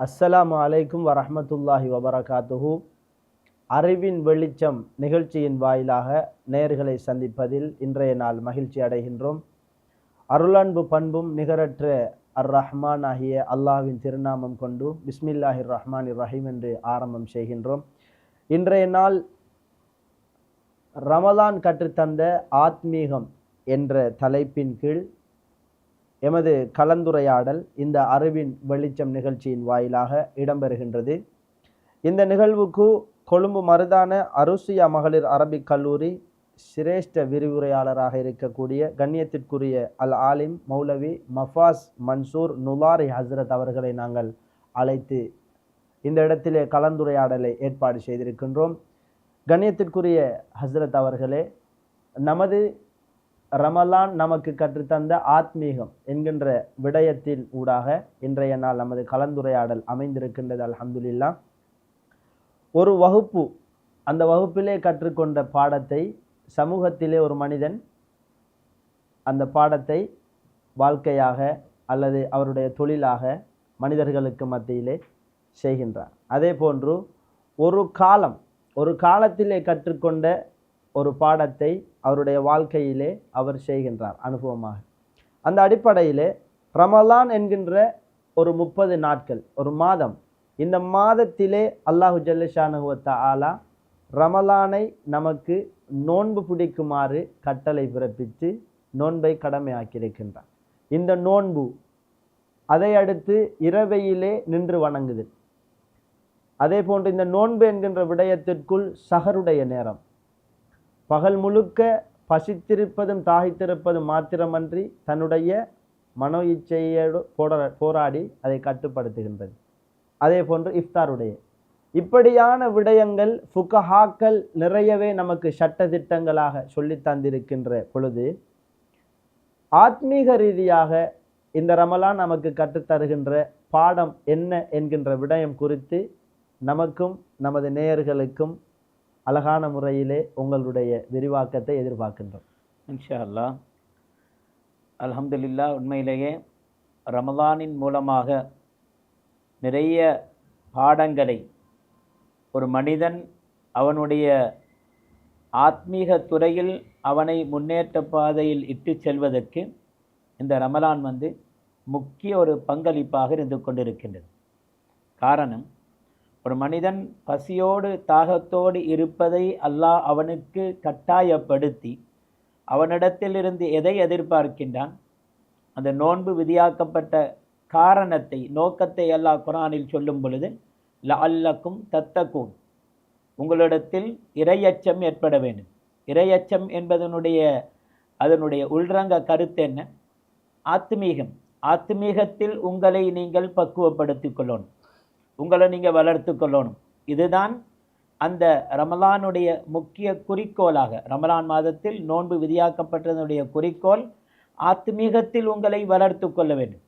அஸ்ஸலாமு அலைக்கும் வரஹ்மத்துல்லாஹி வபரகாத்துஹு. அறிவின் வெளிச்சம் நிகழ்ச்சியின் வாயிலாக நேயர்களை சந்திப்பதில் இன்றைய நாள் மகிழ்ச்சி அடைகின்றோம். அருளன்பு பண்பும் நிகரற்ற அர் ரஹ்மான் ஆகிய அல்லாஹ்வின் திருநாமம் கொண்டு பிஸ்மில்லாஹிர் ரஹ்மானிர் ரஹீம் என்று ஆரம்பம் செய்கின்றோம். இன்றைய நாள் ரமலான் கற்றுத்தந்த ஆத்மீகம் என்ற தலைப்பின் கீழ் எமது கலந்துரையாடல் இந்த அறிவின் வெளிச்சம் நிகழ்ச்சியின் வாயிலாக இடம்பெறுகின்றது. இந்த நிகழ்வுக்கு கொழும்பு மருதான அருசியா மகளிர் அரபிக் கல்லூரி சிரேஷ்ட விரிவுரையாளராக இருக்கக்கூடிய கண்ணியத்திற்குரிய அல் ஆலிம் மௌலவி மஃபாஸ் மன்சூர் நுலாரி ஹஸ்ரத் அவர்களை நாங்கள் அழைத்து இந்த இடத்திலே கலந்துரையாடலை ஏற்பாடு செய்திருக்கின்றோம். கண்ணியத்திற்குரிய ஹஸ்ரத் அவர்களே, நமது ரமலான் நமக்கு கற்றுத்தந்த ஆத்மீகம் என்கின்ற விடயத்தின் ஊடாக இன்றைய நாள் நமது கலந்துரையாடல் அமைந்திருக்கின்றது. அல்ஹம்துலில்லாஹ். ஒரு வகுப்பு, அந்த வகுப்பிலே கற்றுக்கொண்ட பாடத்தை சமூகத்திலே ஒரு மனிதன் அந்த பாடத்தை வாழ்க்கையாக அல்லது அவருடைய தொழிலாக மனிதர்களுக்கு மத்தியிலே செய்கின்றார். அதே போன்று ஒரு காலத்திலே கற்றுக்கொண்ட ஒரு பாடத்தை அவருடைய வாழ்க்கையிலே அவர் செய்கின்றார் அனுபவமாக. அந்த அடிப்படையிலே ரமலான் என்கின்ற ஒரு 30 நாட்கள், ஒரு மாதம், இந்த மாதத்திலே அல்லாஹு ஜல்லஷானஹு வ தஆலா ரமலானை நமக்கு நோன்பு பிடிக்குமாறு கட்டளை பிறப்பித்து நோன்பை கடமையாக்கியிருக்கின்றார். இந்த நோன்பு, அதை அடுத்து இரவையிலே நின்று வணங்குதல், அதே போன்று இந்த நோன்பு என்கின்ற விடயத்திற்குள் சஹருடைய நேரம், பகல் முழுக்க பசித்திருப்பதும் தாகித்திருப்பதும் மாத்திரமன்றி தன்னுடைய மனோ இச்சையோடு போராடி அதை கட்டுப்படுத்துகின்றது. அதே போன்று இஃப்தாருடைய, இப்படியான விடயங்கள் ஃபுகஹாக்கள் நிறையவே நமக்கு சட்ட திட்டங்களாக சொல்லி தந்திருக்கின்ற பொழுது, ஆத்மீக ரீதியாக இந்த ரமலான் நமக்கு கற்றுத்தருகின்ற பாடம் என்ன என்கின்ற விடயம் குறித்து நமக்கும் நமது நேயர்களுக்கும் அழகான முறையிலே உங்களுடைய விரிவாக்கத்தை எதிர்பார்க்கின்றோம். இன்ஷா அல்லாஹ். அல்ஹம்துலில்லாஹ். உண்மையிலேயே ரமலானின் மூலமாக நிறைய பாடங்களை ஒரு மனிதன் அவனுடைய ஆத்மீக துறையில் அவனை முன்னேற்ற பாதையில் இட்டு செல்வதற்கு இந்த ரமலான் முக்கிய ஒரு பங்களிப்பாக இருந்து கொண்டிருக்கின்றது. காரணம், ஒரு மனிதன் பசியோடு தாகத்தோடு இருப்பதை அல்லாஹ் அவனுக்கு கட்டாயப்படுத்தி அவனிடத்திலிருந்து எதை எதிர்பார்க்கின்றான்? அந்த நோன்பு விதியாக்கப்பட்ட காரணத்தை, நோக்கத்தை அல்லாஹ் குர்ஆனில் சொல்லும் பொழுது லஅல்லக்கும் தத்தகூன், உங்களிடத்தில் இறையச்சம் ஏற்பட வேண்டும். இறையச்சம் அதனுடைய உள்ரங்க கருத்து என்ன? ஆத்மீகம். ஆத்மீகத்தில் உங்களை நீங்கள் பக்குவப்படுத்திக் கொள்ளணும், உங்களை நீங்கள் வளர்த்து கொள்ளணும். இதுதான் அந்த ரமலானுடைய முக்கிய குறிக்கோளாக, ரமலான் மாதத்தில் நோன்பு விதியாக்கப்பட்டதனுடைய குறிக்கோள் ஆத்மீகத்தில் உங்களை வளர்த்து கொள்ள வேண்டும்.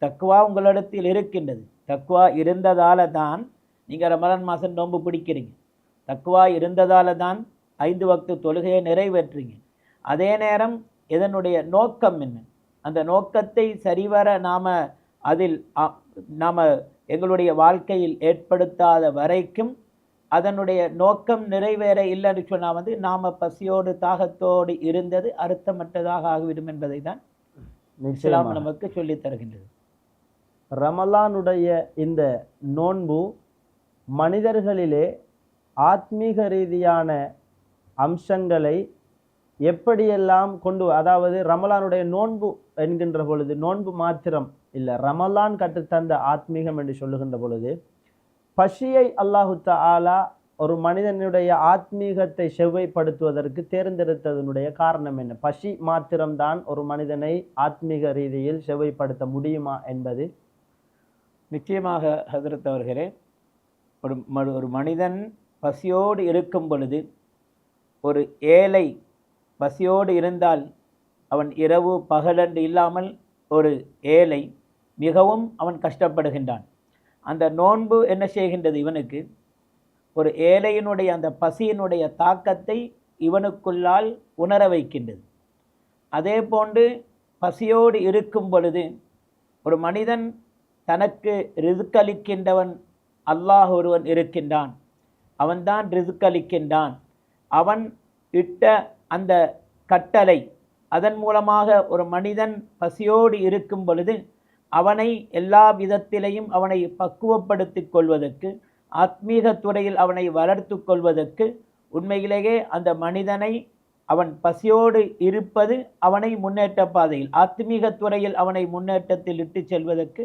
தக்வா உங்களிடத்தில் இருக்கின்றது. தக்வா இருந்ததால தான் நீங்கள் ரமலான் மாதம் நோன்பு பிடிக்கிறீங்க. தக்வா இருந்ததால தான் 5 வக்து தொழுகையை நிறைவேற்றுறீங்க. அதே நேரம் இதனுடைய நோக்கம் என்ன? அந்த நோக்கத்தை சரிவர நாம் எங்களுடைய வாழ்க்கையில் ஏற்படுத்தாத வரைக்கும் அதனுடைய நோக்கம் நிறைவேற இல்லைன்னு சொன்னால் நாம் பசியோடு தாகத்தோடு இருந்தது அர்த்தமற்றதாக ஆகிவிடும் என்பதை தான் இஸ்லாம் நமக்கு சொல்லித் தருகின்றது. ரமலானுடைய இந்த நோன்பு மனிதர்களிலே ஆத்மீக ரீதியான அம்சங்களை எப்படியெல்லாம் அதாவது ரமலானுடைய நோன்பு என்கின்ற பொழுது, நோன்பு மாத்திரம் இல்லை, ரமலான் கற்றுத்தந்த ஆத்மீகம் என்று சொல்லுகின்ற பொழுது, பசியை அல்லாஹு தஆலா ஒரு மனிதனுடைய ஆத்மீகத்தை செவ்வைப்படுத்துவதற்கு தேர்ந்தெடுத்ததனுடைய காரணம் என்ன? பசி மாத்திரம்தான் ஒரு மனிதனை ஆத்மீக ரீதியில் செவ்வைப்படுத்த முடியுமா என்பது நிச்சயமாக ஹஜ்ரத் அவர்களே, ஒரு மனிதன் பசியோடு இருக்கும் பொழுது, ஒரு ஏழை பசியோடு இருந்தால் அவன் இரவு பகலென்று இல்லாமல் ஒரு ஏழை மிகவும் அவன் கஷ்டப்படுகின்றான். அந்த நோன்பு என்ன செய்கின்றது? இவனுக்கு ஒரு ஏழையினுடைய அந்த பசியினுடைய தாக்கத்தை இவனுக்குள்ளால் உணர வைக்கின்றது. அதே போன்று பசியோடு இருக்கும் பொழுது ஒரு மனிதன் தனக்கு ரிஸ்க்களிக்கின்றவன் அல்லாஹ் ஒருவன் இருக்கின்றான், அவன்தான் ரிஸ்க்களிக்கின்றான். அவன் இட்ட அந்த கட்டளை, அதன் மூலமாக ஒரு மனிதன் பசியோடு இருக்கும் பொழுது அவனை எல்லா விதத்திலையும் அவனை பக்குவப்படுத்திக் கொள்வதற்கு, ஆத்மீக துறையில் அவனை வளர்த்து கொள்வதற்கு, உண்மையிலேயே அந்த மனிதனை அவன் பசியோடு இருப்பது அவனை முன்னேற்ற பாதையில், ஆத்மீக துறையில் அவனை முன்னேற்றத்தில் இட்டு செல்வதற்கு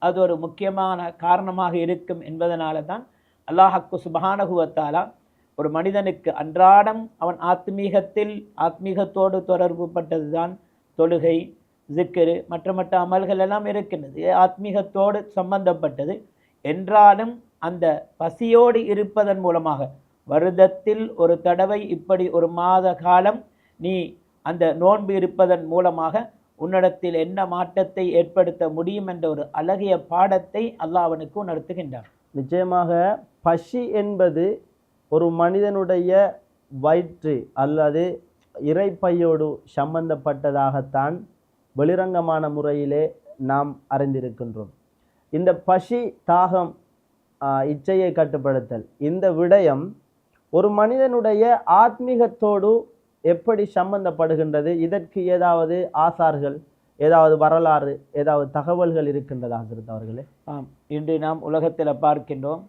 அது ஒரு முக்கியமான காரணமாக இருக்கும் என்பதனால தான் அல்லாஹ் சுப்ஹானஹு வ தஆலா ஒரு மனிதனுக்கு அன்றாடம் அவன் ஆத்மீகத்தோடு தொடர்பு பட்டது தான் தொழுகை, ஜிக்ரு, மற்ற அமல்கள் எல்லாம் இருக்கின்றது, ஆத்மீகத்தோடு சம்பந்தப்பட்டது. என்றாலும் அந்த பசியோடு இருப்பதன் மூலமாக வருடத்தில் ஒரு தடவை இப்படி ஒரு மாத காலம் நீ அந்த நோன்பு இருப்பதன் மூலமாக உன்னிடத்தில் என்ன மாற்றத்தை ஏற்படுத்த முடியும் என்ற ஒரு அழகிய பாடத்தை அல்லாஹ் அவனுக்கு உணர்த்துகின்றான். நிச்சயமாக பசி என்பது ஒரு மனிதனுடைய வயிற்று அல்லது இறைப்பையோடு சம்பந்தப்பட்டதாகத்தான் வெளிரங்கமான முறையிலே நாம் அறிந்திருக்கின்றோம். இந்த பசி, தாகம், இச்சையை கட்டுப்படுத்தல், இந்த விடயம் ஒரு மனிதனுடைய ஆத்மீகத்தோடு எப்படி சம்பந்தப்படுகின்றது? இதற்கு ஏதாவது ஆசார்கள், ஏதாவது வரலாறு, ஏதாவது தகவல்கள் இருக்கின்றதா ஹஜ்ரத் அவர்களே? ஆம், இன்று நாம் உலகத்தில் பார்க்கின்றோம்.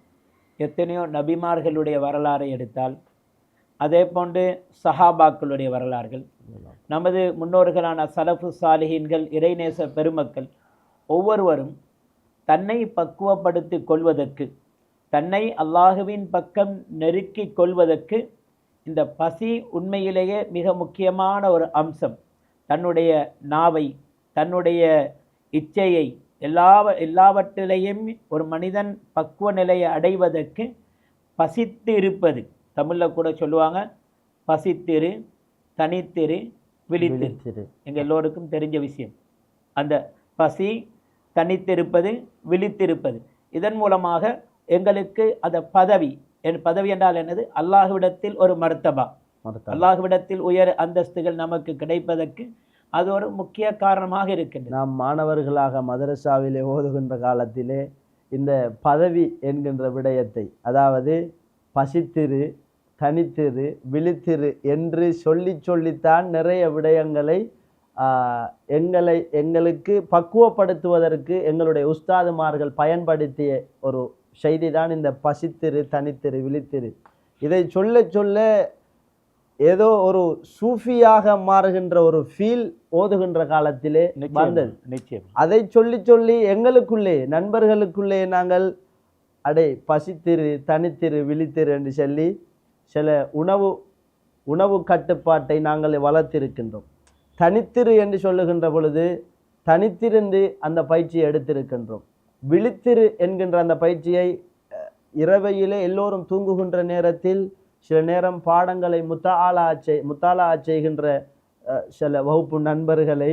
எத்தனையோ நபிமார்களுடைய வரலாறை எடுத்தால், அதே போன்று சஹாபாக்களுடைய வரலாறுகள், நமது முன்னோர்களான சலஃபு சாலிஹீன்கள், இறைநேச பெருமக்கள் ஒவ்வொருவரும் தன்னை பக்குவப்படுத்தி கொள்வதற்கு, தன்னை அல்லாஹுவின் பக்கம் நெருக்கி கொள்வதற்கு இந்த பசி உண்மையிலேயே மிக முக்கியமான ஒரு அம்சம். தன்னுடைய நாவை, தன்னுடைய இச்சையை, எல்லாவற்றிலையும் ஒரு மனிதன் பக்குவ நிலையை அடைவதற்கு பசித்து இருப்பது, தமிழில் கூட சொல்லுவாங்க, பசித்திரு, தனித்திரு, விழித்திரு. எங்கள் எல்லோருக்கும் தெரிஞ்ச விஷயம். அந்த பசி, தனித்திருப்பது, விழித்திருப்பது, இதன் மூலமாக எங்களுக்கு அந்த பதவி என்றால் என்னது? அல்லாஹ்விடத்தில் ஒரு மர்த்தபா, அல்லாஹ்விடத்தில் உயர் அந்தஸ்துகள் நமக்கு கிடைப்பதற்கு அது ஒரு முக்கிய காரணமாக இருக்கின்றது. நாம் மாணவர்களாக மதரசாவிலே ஓதுகின்ற காலத்திலே இந்த பதவி என்கின்ற விடயத்தை, அதாவது பசித்திரு, தனித்திரு, விழித்திரு என்று சொல்லித்தான் நிறைய விடயங்களை எங்களுக்கு பக்குவப்படுத்துவதற்கு எங்களுடைய உஸ்தாதுமார்கள் பயன்படுத்திய ஒரு செய்தி தான் இந்த பசித்திரு, தனித்திரு, விழித்திரு. இதை சொல்ல ஏதோ ஒரு சூஃபியாக மாறுகின்ற ஒரு ஃபீல் ஓதுகின்ற காலத்திலே வந்தது. நிச்சயம் அதை சொல்லி எங்களுக்குள்ளே, நண்பர்களுக்குள்ளே நாங்கள் பசித்திரு, தனித்திரு, விழித்திரு என்று சொல்லி சில உணவு கட்டுப்பாட்டை நாங்கள் வளர்த்திருக்கின்றோம். தனித்திரு என்று சொல்லுகின்ற பொழுது தனித்திருந்து அந்த பயிற்சியை எடுத்திருக்கின்றோம். விழித்திரு என்கின்ற அந்த பயிற்சியை இரவையிலே எல்லோரும் தூங்குகின்ற நேரத்தில் சில நேரம் பாடங்களை முத்தாலா செய்கின்ற சில வகுப்பு நண்பர்களை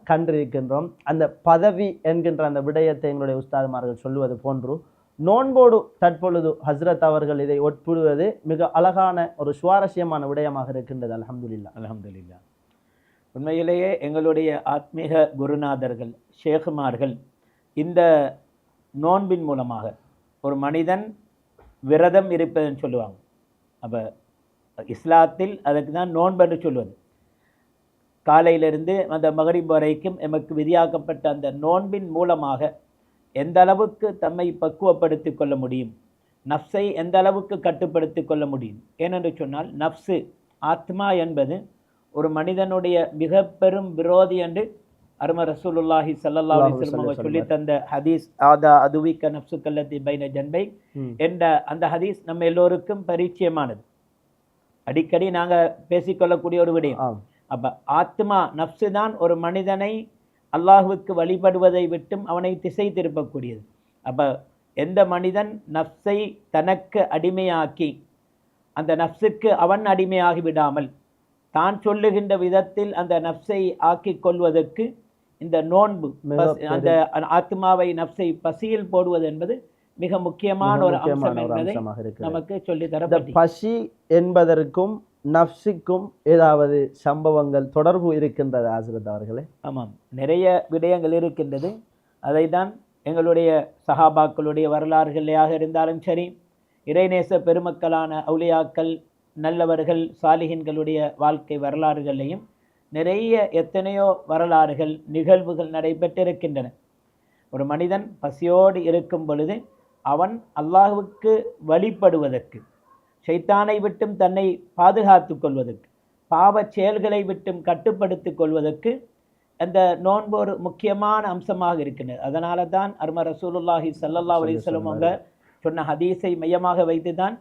கண்டிருக்கின்றோம். அந்த பதவி என்கின்ற அந்த விடயத்தை எங்களுடைய உஸ்தாதுமார்கள் சொல்லுவது போன்று நோன்போடு தற்பொழுது ஹஸ்ரத் அவர்கள் இதை ஒப்பிடுவது மிக அழகான ஒரு சுவாரஸ்யமான விடயமாக இருக்கின்றது. அல்ஹம்துலில்லாஹ். உண்மையிலேயே எங்களுடைய ஆத்மீக குருநாதர்கள், ஷேகுமார்கள் இந்த நோன்பின் மூலமாக ஒரு மனிதன் விரதம் இருப்பதுன்னு சொல்லுவாங்க. அப்போ இஸ்லாத்தில் அதுக்கு தான் நோன்பு சொல்வது. காலையிலிருந்து அந்த மகரிப் வரைக்கும் எமக்கு விதியாக்கப்பட்ட அந்த நோன்பின் மூலமாக எந்த அளவுக்கு தம்மை பக்குவப்படுத்தி கொள்ள முடியும், நஃப்ஸை எந்த அளவுக்கு கட்டுப்படுத்தி கொள்ள முடியும். ஏனென்று சொன்னால் நஃப்ஸு, ஆத்மா என்பது ஒரு மனிதனுடைய மிக பெரும் விரோதி என்று அரும ரசூலுல்லாஹி ஸல்லல்லாஹு அலைஹி வஸல்லம் சொல்லி தந்த ஹதீஸ், ஆதா அதுவிக்க நஃப்ஸுக்கல்லதி பைன ஜன்பை என்ற அந்த ஹதீஸ் நம்ம எல்லோருக்கும் பரிச்சயமானது. அடிக்கடி நாங்கள் பேசிக்கொள்ளக்கூடிய ஒரு விடயம். அப்போ ஆத்மா, நஃப்ஸு தான் ஒரு மனிதனை அல்லாஹுவுக்கு வழிபடுவதை விட்டும் அவனை திசை திருப்பக்கூடியது. அப்போ எந்த மனிதன் நஃப்ஸை தனக்கு அடிமையாக்கி அந்த நஃப்ஸுக்கு அவன் அடிமையாகி விடாமல் தான் சொல்லுகின்ற விதத்தில் அந்த நஃப்ஸை ஆக்கி கொள்வதற்கு இந்த நோன்பு, அந்த ஆத்மாவை, நஃப்ஸை பசியில் போடுவது என்பது மிக முக்கியமான ஒரு அம்சம் என்பதை நமக்கு சொல்லி தர. பசி என்பதற்கும் நஃப்ஸுக்கும் ஏதாவது சம்பவங்கள் தொடர்பு இருக்கின்றது ஹஸ்ரத் அவர்களே? ஆமாம், நிறைய விடயங்கள் இருக்கின்றது. அதை தான் எங்களுடைய சஹாபாக்களுடைய வரலாறுகளையாக இருந்தாலும் சரி, இறைநேச பெருமக்களான அவுலியாக்கள், நல்லவர்கள், சாலிஹின்களுடைய வாழ்க்கை வரலாறுகளையும் நிறைய எத்தனையோ வரலாறுகள், நிகழ்வுகள் நடைபெற்றிருக்கின்றன. ஒரு மனிதன் பசியோடு இருக்கும் பொழுது அவன் அல்லாஹ்வுக்கு வழிபடுவதற்கு, ஷைத்தானை விட்டும் தன்னை பாதுகாத்து கொள்வதற்கு, பாவச் செயல்களை விட்டும் கட்டுப்படுத்திக் கொள்வதற்கு அந்த நோன்பு ஒரு முக்கியமான அம்சமாக இருக்கின்றது. அதனால தான் அரும ரசூலுல்லாஹி ஸல்லல்லாஹு அலைஹி வஸல்லம் அவங்க சொன்ன ஹதீஸை மையமாக வைத்து தான்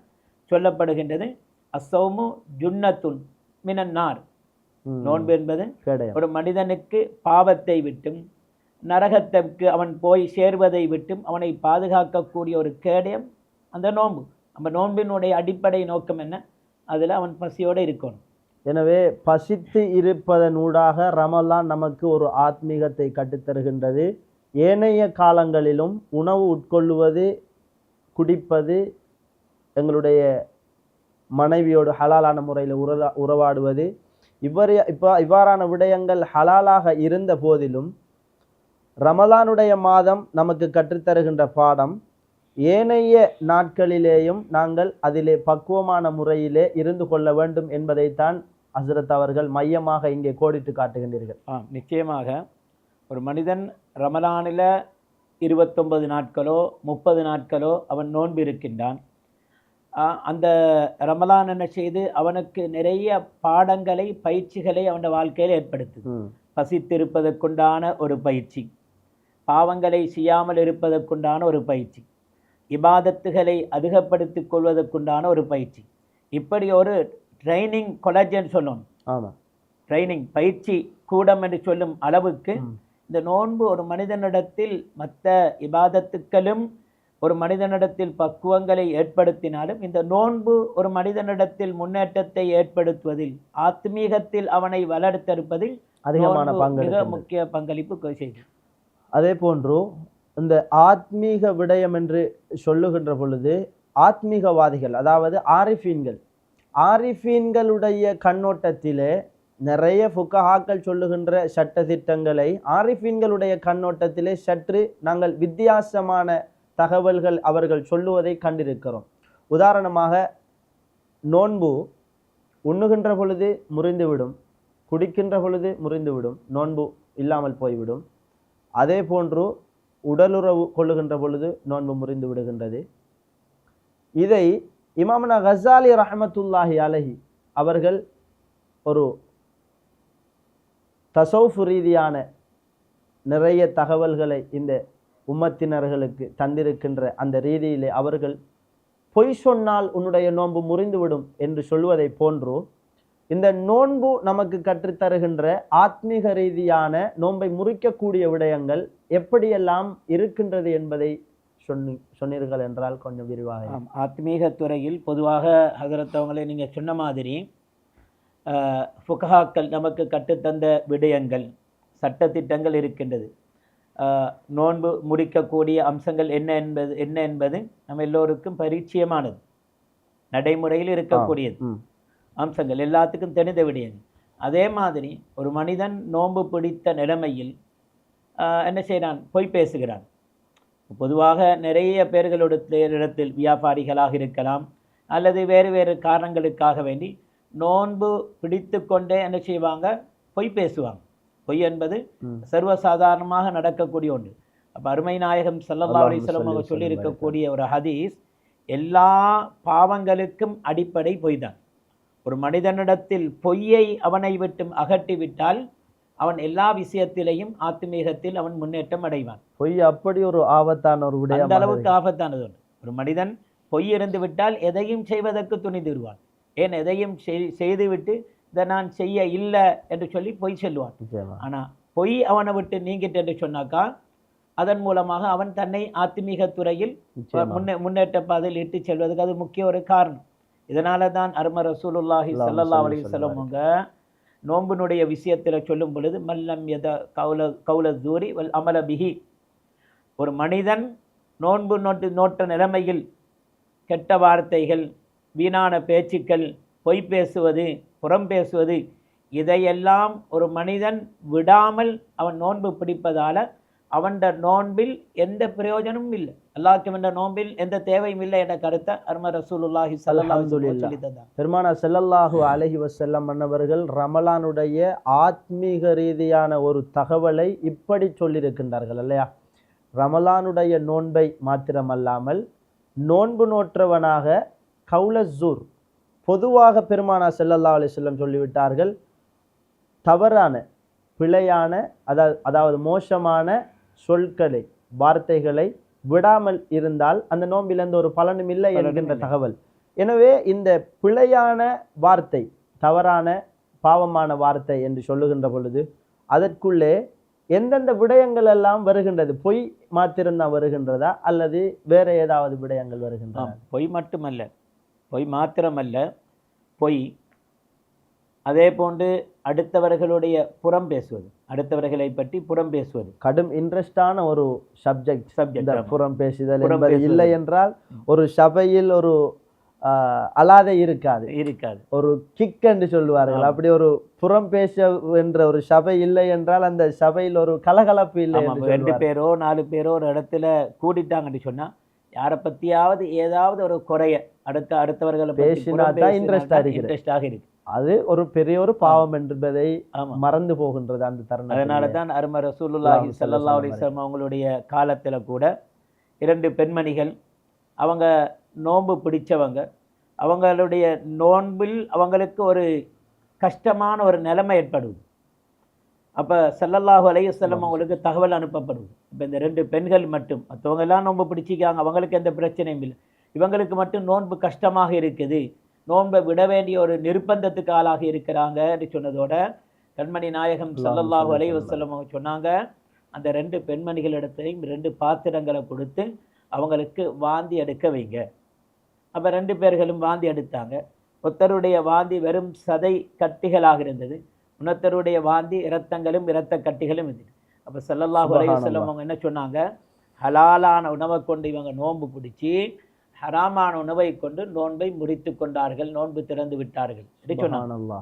சொல்லப்படுகின்றது, அஸ்ஸௌமு ஜுன்னத்துன் மினன் நார். நோன்பு என்பது ஒரு மனிதனுக்கு பாவத்தை விட்டும் நரகத்திற்கு அவன் போய் சேர்வதை விட்டும் அவனை பாதுகாக்கக்கூடிய ஒரு கேடயம் அந்த நோன்பு. நம்ம நோன்பினுடைய அடிப்படை நோக்கம் என்ன? அதில் அவன் பசியோடு இருக்கணும். எனவே பசித்து இருப்பதனூடாக ரமலான் நமக்கு ஒரு ஆத்மீகத்தை கற்றுத்தருகின்றது. ஏனைய காலங்களிலும் உணவு உட்கொள்ளுவது, குடிப்பது, எங்களுடைய மனைவியோடு ஹலாலான முறையில் உறவாடுவது, இவ்வாறான விடயங்கள் ஹலாலாக இருந்த போதிலும் ரமலானுடைய மாதம் நமக்கு கற்றுத்தருகின்ற பாடம், ஏனைய நாட்களிலேயும் நாங்கள் அதிலே பக்குவமான முறையிலே இருந்து கொள்ள வேண்டும் என்பதைத்தான் ஹஸ்ரத் அவர்கள் மையமாக இங்கே கோடிட்டு காட்டுகின்றீர்கள். நிச்சயமாக ஒரு மனிதன் ரமலானில் 29 நாட்களோ 30 நாட்களோ அவன் நோன்பு இருக்கின்றான். அந்த ரமலான் என்ன செய்து அவனுக்கு நிறைய பாடங்களை, பயிற்சிகளை அவன் வாழ்க்கையில் ஏற்படுத்துது. பசித்திருப்பதற்குண்டான ஒரு பயிற்சி, பாவங்களை செய்யாமல் இருப்பதற்குண்டான ஒரு பயிற்சி, இபாதத்துகளை அதிகப்படுத்திக் கொள்வதற்குண்டான ஒரு பயிற்சி. இப்படி ஒரு ட்ரைனிங் கொலேஜ்னு சொல்லணும். ஆமாம், ட்ரைனிங் பயிற்சி கூடம் என்று சொல்லும் அளவுக்கு இந்த நோன்பு ஒரு மனிதனிடத்தில் மற்ற இபாதத்துக்களும் ஒரு மனிதனிடத்தில் பக்குவங்களை ஏற்படுத்தினாலும் இந்த நோன்பு ஒரு மனிதனிடத்தில் முன்னேற்றத்தை ஏற்படுத்துவதில், ஆத்மீகத்தில் அவனை வளர்த்தெடுப்பதில் அதிகமான மிக முக்கிய பங்களிப்பு செய்யும். அதே போன்று இந்த ஆத்மீக விடயம் என்று சொல்லுகின்ற பொழுது ஆத்மீகவாதிகள், அதாவது ஆரிஃபீன்களுடைய கண்ணோட்டத்திலே நிறைய ஃபுகஹாக்கள் சொல்லுகின்ற சட்ட திட்டங்களை ஆரிஃபீன்களுடைய கண்ணோட்டத்திலே சற்று நாங்கள் வித்தியாசமான தகவல்கள் அவர்கள் சொல்லுவதை கண்டிருக்கிறோம். உதாரணமாக, நோன்பு உண்ணுகின்ற பொழுது முறிந்துவிடும், குடிக்கின்ற பொழுது முறிந்துவிடும், நோன்பு இல்லாமல் போய்விடும். அதே போன்று உடலுறவு கொள்ளுகின்ற பொழுது நோன்பு முறிந்து விடுகின்றது. இதை இமாம்னா கஸாலி ரஹ்மத்துல்லாஹி அலைஹி அவர்கள் ஒரு தஸவுஃப் ரீதியான நிறைய தகவல்களை இந்த உம்மத்தினர்களுக்கு தந்திருக்கின்ற அந்த ரீதியிலே அவர்கள் பொய் சொன்னால் உன்னுடைய நோன்பு முறிந்துவிடும் என்று சொல்வதை போன்று இந்த நோன்பு நமக்கு கற்றுத்தருகின்ற ஆத்மீக ரீதியான நோன்பை முறிக்கக்கூடிய விடயங்கள் எப்படியெல்லாம் இருக்கின்றது என்பதை சொன்னீர்கள் என்றால் கொஞ்சம் விரிவாக. ஆத்மீக துறையில் பொதுவாக ஹஜரத் அவங்களே நீங்கள் சொன்ன மாதிரி ஃபுகஹாக்கள் நமக்கு கற்றுத்தந்த விடயங்கள், சட்டத்திட்டங்கள் இருக்கின்றது. நோன்பு முறிக்கக்கூடிய அம்சங்கள் என்ன என்பது நம்ம எல்லோருக்கும் பரிச்சயமானது, நடைமுறையில் இருக்கக்கூடியது அம்சங்கள், எல்லாத்துக்கும் தெரிந்த விடயங்கள். அதே மாதிரி ஒரு மனிதன் நோன்பு பிடித்த நிலைமையில் என்ன செய்கிறான்? பொய் பேசுகிறான். பொதுவாக நிறைய பேர்களுடைய வியாபாரிகளாக இருக்கலாம், அல்லது வேறு வேறு காரணங்களுக்காக வேண்டி நோன்பு பிடித்து கொண்டே என்ன செய்வாங்க? பொய் பேசுவாங்க. பொய் என்பது சர்வசாதாரணமாக நடக்கக்கூடிய ஒன்று. அப்போ அருமை நாயகம் ஸல்லல்லாஹு அலைஹி வஸல்லம் அவங்க சொல்லியிருக்கக்கூடிய ஒரு ஹதீஸ், எல்லா பாவங்களுக்கும் அடிப்படை பொய் தான். ஒரு மனிதனிடத்தில் பொய்யை அவனை விட்டும் அகற்றிவிட்டால் அவன் எல்லா விஷயத்திலையும் ஆத்மீகத்தில் அவன் முன்னேற்றம் அடைவான். பொய் அப்படி ஒரு ஆபத்தான ஒரு விடயம், அந்த அளவுக்கு ஆபத்தானது ஒன்று. ஒரு மனிதன் பொய் இருந்து விட்டால் எதையும் செய்வதற்கு துணிந்துருவான். ஏன், எதையும் செய்துவிட்டு இதை நான் செய்ய இல்லை என்று சொல்லி பொய் சொல்லுவான். ஆனால் பொய் அவனை விட்டு நீங்கிட்டு என்று சொன்னாக்கா அதன் மூலமாக அவன் தன்னை ஆத்மீக துறையில் முன்னேற்ற பாதையில் இட்டு செல்வதற்கு அது முக்கிய ஒரு காரணம். இதனால தான் அரும ரசூலுல்லாஹி ஸல்லல்லாஹு அலைஹி வஸல்லம் அவங்க நோம்பினுடைய விஷயத்தில் சொல்லும் பொழுது மல்லம் யத கௌல ஜூரி வல் அமல பிஹி, ஒரு மனிதன் நோன்பு நோட்ட நிலைமையில் கெட்ட வார்த்தைகள், வீணான பேச்சுக்கள், பொய் பேசுவது, புறம் பேசுவது, இதையெல்லாம் ஒரு மனிதன் விடாமல் அவன் நோன்பு பிடிப்பதால் அவன்ட நோன்பில் எந்த பிரயோஜனமும் இல்லை, அல்லாஹ்க்கு என்ற நோன்பில் எந்த தேவையும் இல்லை என்ற கருத்தை அருமை ரசூலுல்லாஹி ஸல்லல்லாஹு அலைஹி வஸல்லம் சொல்லி தந்தாங்க. பெருமானார் ஸல்லல்லாஹு அலைஹி வஸல்லம் அன்னவர்கள் ரமலானுடைய ஆத்மீக ரீதியான ஒரு தகவலை இப்படி சொல்லியிருக்கின்றார்கள் இல்லையா? ரமலானுடைய நோன்பை மாத்திரமல்லாமல் நோன்பு நோற்றவனாக கௌலஸூர் பொதுவாக பெருமானார் ஸல்லல்லாஹு அலைஹி வஸல்லம் சொல்லிவிட்டார்கள், தவறான பிழையான அதாவது மோசமான சொற்களை வார்த்தைகளை விடாமல் இருந்தால் அந்த நோம்பிலிருந்து ஒரு பலனும் இல்லை என்கின்ற தகவல். எனவே இந்த பிழையான வார்த்தை, தவறான பாவமான வார்த்தை என்று சொல்லுகின்ற பொழுது அதற்குள்ளே எந்தெந்த விடயங்கள் எல்லாம் வருகின்றது? பொய் மாத்திரம்தான் வருகின்றதா அல்லது வேற ஏதாவது விடயங்கள் வருகின்றன? பொய் மட்டுமல்ல, பொய் மாத்திரமல்ல, பொய் அதே போன்று அடுத்தவர்களுடைய புறம் பேசுவது, அடுத்தவர்களை பற்றி புறம் பேசுவது கடும் இன்ட்ரெஸ்டான ஒரு சப்ஜெக்ட். புறம் பேசுதல் என்பது இல்லை என்றால் ஒரு சபையில் ஒரு அலாதை இருக்காது, ஒரு கிக் என்று சொல்லுவார்கள். அப்படி ஒரு புறம் பேச என்ற ஒரு சபை இல்லை என்றால் அந்த சபையில் ஒரு கலகலப்பு இல்லை. 2 பேரோ 4 பேரோ ஒரு இடத்துல கூடிட்டாங்கன்னு சொன்னா யாரை பத்தியாவது ஏதாவது ஒரு குறைய அடுத்தவர்களை பேசினாதான் இன்ட்ரெஸ்டாக இருக்கு. அது ஒரு பெரிய ஒரு பாவம் என்பதை மறந்து போகின்றது அந்த தருணம். அதனாலதான் அருமை ரசூலுல்லாஹி ஸல்லல்லாஹு அலைஹி வஸல்லம் அவங்களுடைய காலத்துல கூட 2 பெண்மணிகள் அவங்க நோன்பு பிடிச்சவங்க, அவங்களுடைய நோன்பில் அவங்களுக்கு ஒரு கஷ்டமான ஒரு நிலைமை ஏற்படுது. அப்போ ஸல்லல்லாஹு அலைஹி வஸல்லம் அவங்களுக்கு தகவல் அனுப்பப்படுது. இப்போ இந்த 2 பெண்கள் மட்டும், மற்றவங்க எல்லாம் நோன்பு பிடிச்சிக்காங்க, அவங்களுக்கு எந்த பிரச்சனையும் இல்லை, இவங்களுக்கு மட்டும் நோன்பு கஷ்டமாக இருக்குது, நோன்பை விட வேண்டிய ஒரு நிர்பந்தத்துக்கு ஆளாகி இருக்கிறாங்க என்று சொன்னதோட கண்மணி நாயகம் ஸல்லல்லாஹு அலைஹி வஸல்லம் அவங்க சொன்னாங்க, அந்த 2 பெண்மணிகளிடத்தையும் 2 பாத்திரங்களை கொடுத்து அவங்களுக்கு வாந்தி எடுக்க வைங்க. அப்போ 2 பேர்களும் வாந்தி எடுத்தாங்க. ஒருத்தருடைய வாந்தி வெறும் சதை கட்டிகளாக இருந்தது, இன்னொருத்தருடைய வாந்தி இரத்தங்களும் இரத்த கட்டிகளும் இருந்தது. அப்போ ஸல்லல்லாஹு அலைஹி வஸல்லம் அவங்க என்ன சொன்னாங்க, ஹலாலான உணவை கொண்டு இவங்க நோன்பு பிடிச்சி ஹராமான உணவை கொண்டு நோன்பை முறித்து கொண்டார்கள், நோன்பு திறந்து விட்டார்கள் என்று சொன்னாங்க.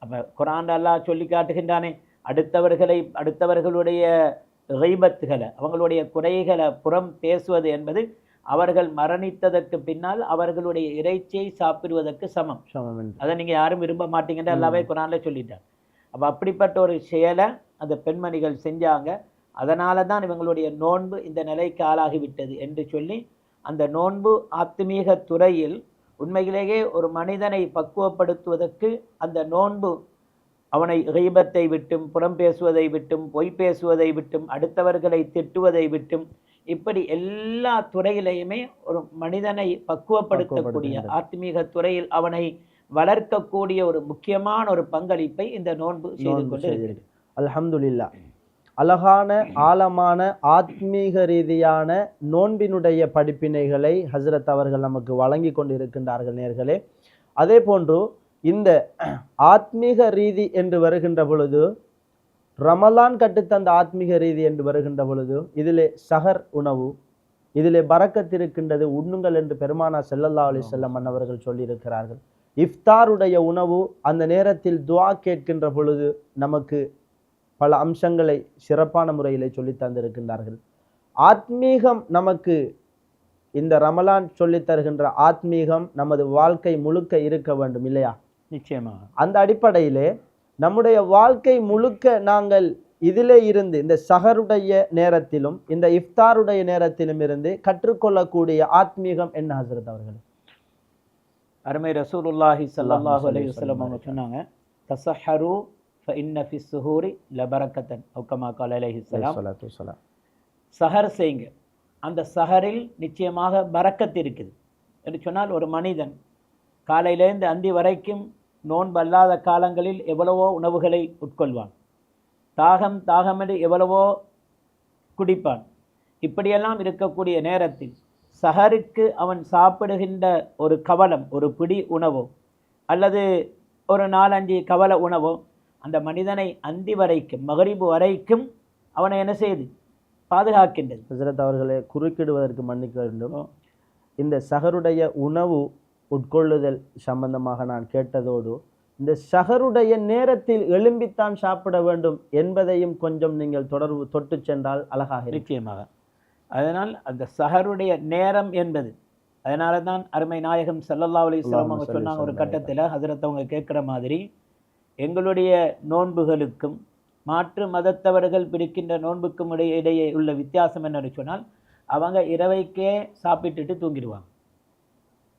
அப்போ குர்ஆன் அல்லாஹ் சொல்லி காட்டுகின்றானே, அடுத்தவர்களுடைய கைபத்துகளை, அவங்களுடைய குறைகளை புறம் பேசுவது என்பது அவர்கள் மரணித்ததற்கு பின்னால் அவர்களுடைய இறைச்சியை சாப்பிடுவதற்கு சமம். அதை நீங்கள் யாரும் விரும்ப மாட்டீங்கன்னு எல்லாமே குர்ஆன்ல சொல்லிட்டாங்க. அப்போ அப்படிப்பட்ட ஒரு செயலை அந்த பெண்மணிகள் செஞ்சாங்க. அதனால தான் இவங்களுடைய நோன்பு இந்த நிலைக்கு ஆளாகிவிட்டது என்று சொல்லி அந்த நோன்பு ஆத்மீக துறையில் உண்மையிலேயே ஒரு மனிதனை பக்குவப்படுத்துவதற்கு அந்த நோன்பு அவனை கைபத்தை விட்டும், புறம் பேசுவதை விட்டும், பொய் பேசுவதை விட்டும், அடுத்தவர்களை திட்டுவதை விட்டும், இப்படி எல்லா துறையிலையுமே ஒரு மனிதனை பக்குவப்படுத்தக்கூடிய ஆத்மீக துறையில் அவனை வளர்க்கக்கூடிய ஒரு முக்கியமான ஒரு பங்களிப்பை இந்த நோன்பு செய்து கொண்டு இருக்கிறது. அல்ஹம்துலில்லாஹ். அழகான ஆழமான ஆத்மீக ரீதியான நோன்பினுடைய படிப்பினைகளை ஹஸ்ரத் அவர்கள் நமக்கு வழங்கி கொண்டிருக்கின்றார்கள் நேர்களே. அதே போன்று இந்த ஆத்மீக ரீதி என்று வருகின்ற பொழுது, ரமலான் கட்டுத்தந்த ஆத்மீக ரீதி என்று வருகின்ற பொழுது இதிலே சஹர் உணவு, இதிலே பரக்கத் இருக்கின்றது, உண்ணுங்கள் என்று பெருமானார் ஸல்லல்லாஹு அலைஹி வஸல்லம் அவர்கள் சொல்லியிருக்கிறார்கள். இஃப்தாருடைய உணவு, அந்த நேரத்தில் துஆ கேட்கின்ற பொழுது நமக்கு பல அம்சங்களை சிறப்பான முறையிலே சொல்லி தந்திருக்கின்றார்கள். ஆத்மீகம் நமக்கு இந்த ரமலான் சொல்லித் தருகின்ற ஆத்மீகம் நமது வாழ்க்கை முழுக்க இருக்க வேண்டும் இல்லையா? நிச்சயமாக. அந்த அடிப்படையிலே நம்முடைய வாழ்க்கை முழுக்க நாங்கள் இதிலே இருந்து, இந்த சஹருடைய நேரத்திலும் இந்த இஃப்தாருடைய நேரத்திலும் இருந்து கற்றுக்கொள்ளக்கூடிய ஆத்மீகம் என்ன ஹஸ்ரத் அவர்கள்? அருமை ரசூலுல்லாஹி ஸல்லல்லாஹு அலைஹி வஸல்லம் அவங்க சொன்னாங்க, தஸஹரு ஃபஇன்ன ஃபி ஸுஹூரி லபரக்கத்தன் அவ் கமா கால அலைஹி ஸலாம். சஹர் செய்யுங்க, அந்த சஹரில் நிச்சயமாக பரக்கத் இருக்குது என்று சொன்னால், ஒரு மனிதன் காலையிலேருந்து அந்தி வரைக்கும் நோன்பு அல்லாத காலங்களில் எவ்வளவோ உணவுகளை உட்கொள்வான், தாகம் என்று எவ்வளவோ குடிப்பான். இப்படியெல்லாம் இருக்கக்கூடிய நேரத்தில் சஹருக்கு அவன் சாப்பிடுகின்ற ஒரு கவலம், ஒரு பிடி உணவோ அல்லது ஒரு 4-5 கவல உணவோ அந்த மனிதனை அந்தி வரைக்கும், மகரிபு வரைக்கும் அவனை என்ன செய்து பாதுகாக்கின்றது. ஹஸ்ரத் அவர்களை குறுக்கிடுவதற்கு மன்னிக்க வேண்டும். இந்த சஹருடைய உணவு உட்கொள்ளுதல் சம்பந்தமாக நான் கேட்டதோடு இந்த ஷஹருடைய நேரத்தில் எழும்பித்தான் சாப்பிட வேண்டும் என்பதையும் கொஞ்சம் நீங்கள் தொட்டு சென்றால் அழகாக இருக்கும். நிச்சயமாக. அதனால் அந்த சஹருடைய நேரம் என்பது, அதனால தான் அருமை நாயகம் ஸல்லல்லாஹு அலைஹி வஸல்லம் அவங்க சொன்னாங்க ஒரு கட்டத்தில், ஹஜ்ரத் அவங்க கேட்குற மாதிரி, எங்களுடைய நோன்புகளுக்கும் மாற்று மதத்தவர்கள் பிடிக்கின்ற நோன்புக்கும் இடையே உள்ள வித்தியாசம் என்னன்னு சொன்னால், அவங்க இரவைக்கே சாப்பிட்டுட்டு தூங்கிடுவாங்க.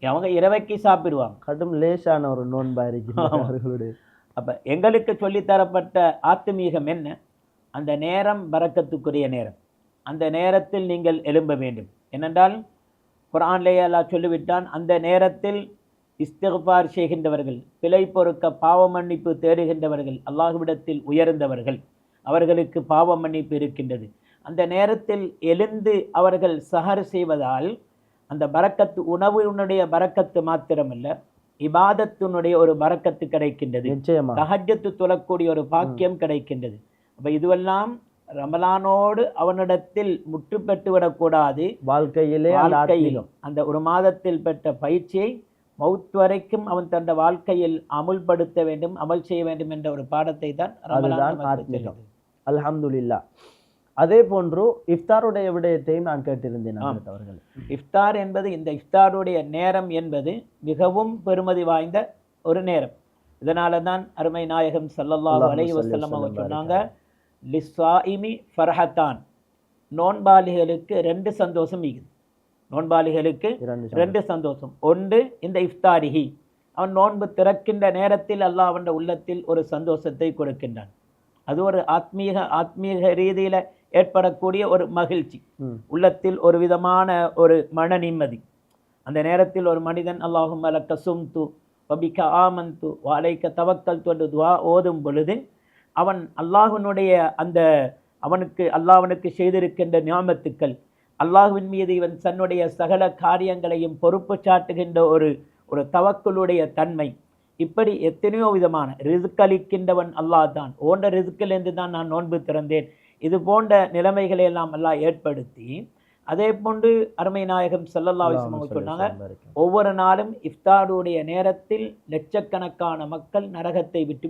அவங்க இரவைக்கு சாப்பிடுவாங்க. கடும் லேசான ஒரு நோன்பா இருக்கிறது. அப்போ எங்களுக்கு சொல்லித்தரப்பட்ட ஆத்மீகம் என்ன? அந்த நேரம் பரக்கத்துக்குரிய நேரம். அந்த நேரத்தில் நீங்கள் எழும்ப வேண்டும். ஏனென்றால் குர்ஆனிலே அல்லாஹ் சொல்லிவிட்டான், அந்த நேரத்தில் இஸ்திக்பார் செய்கின்றவர்கள், பிழை பொறுக்க பாவ மன்னிப்பு தேடுகின்றவர்கள் அல்லாஹ்விடத்தில் உயர்ந்தவர்கள், அவர்களுக்கு பாவ மன்னிப்பு இருக்கின்றது. அந்த நேரத்தில் எழுந்து அவர்கள் சஹர் செய்வதால் அந்த பரக்கத்து, உணவுனுடைய பரக்கத்து மாத்திரமல்ல, இபாதத்தினுடைய ஒரு பரக்கத்து கிடைக்கின்றது. தஹஜ்ஜத்து தொழக்கூடிய ஒரு பாக்கியம் கிடைக்கின்றது. அப்போ இதுவெல்லாம் ரமலானோடு அவனிடத்தில் முற்று பெற்று விடக்கூடாது. வாழ்க்கையிலே அந்த ஒரு மாதத்தில் பெற்ற பயிற்சியை மௌத் வரைக்கும் அவன் தன் வாழ்க்கையில் அமுல்படுத்த வேண்டும், அமல் செய்ய வேண்டும் என்ற ஒரு பாடத்தை தான் ரமலான். அல்ஹம்துலில்லாஹ். அதே போன்று இஃப்தாருடைய விடயத்தையும் நான் கேட்டிருந்தேன் அவர்கள். இஃப்தார் என்பது, இந்த இஃப்தாருடைய நேரம் என்பது மிகவும் பெருமதி வாய்ந்த ஒரு நேரம். இதனால தான் அருமை நாயகம் ஸல்லல்லாஹு அலைஹி வஸல்லம் அவங்க சொன்னாங்க, லிஸ்ஸாயிமி ஃபர்ஹத்தான், நோன்பாளிகளுக்கு 2 சந்தோஷம் இருக்குது. நோன்பாளிகளுக்கு 2 சந்தோஷம். ஒன்று இந்த இஃப்தாரிஹி, அவன் நோன்பு திறக்கின்ற நேரத்தில் அல்லாஹ் அவன் உள்ளத்தில் ஒரு சந்தோஷத்தை கொடுக்கின்றான். அது ஒரு ஆத்மீக ரீதியில் ஏற்படக்கூடிய ஒரு மகிழ்ச்சி, உள்ளத்தில் ஒரு விதமான ஒரு மன நிம்மதி. அந்த நேரத்தில் ஒரு மனிதன் அல்லாஹும்ம லக்க சும்து வபிக ஆமன்து வலைக்க தவக்கல்து என்று துஆ ஓதும் பொழுது, அவன் அல்லாஹ்வினுடைய அந்த அவனுக்கு செய்திருக்கின்ற நியாமத்துக்கள், அல்லாஹ்வின் மீது இவன் தன்னுடைய சகல காரியங்களையும் பொறுப்பு சாட்டுகின்ற ஒரு தவக்குளுடைய தன்மை, இப்படி எத்தனையோ விதமான ரிஸ்க் அளிக்கின்றவன் அல்லாஹ் தான். ஓண்ட ரிஸ்கிலிருந்து தான் நான் நோன்பு திறந்தேன். இது போன்ற நிலைமைகளை எல்லாம் அல்லாஹ் ஏற்படுத்தி, அதே போன்று அருமை நாயகம் ஸல்லல்லாஹு அலைஹி வஸல்லம் சொன்னாங்க, ஒவ்வொரு நாளும் இஃப்தாருடைய நேரத்தில் லட்சக்கணக்கான மக்கள் நரகத்தை விட்டு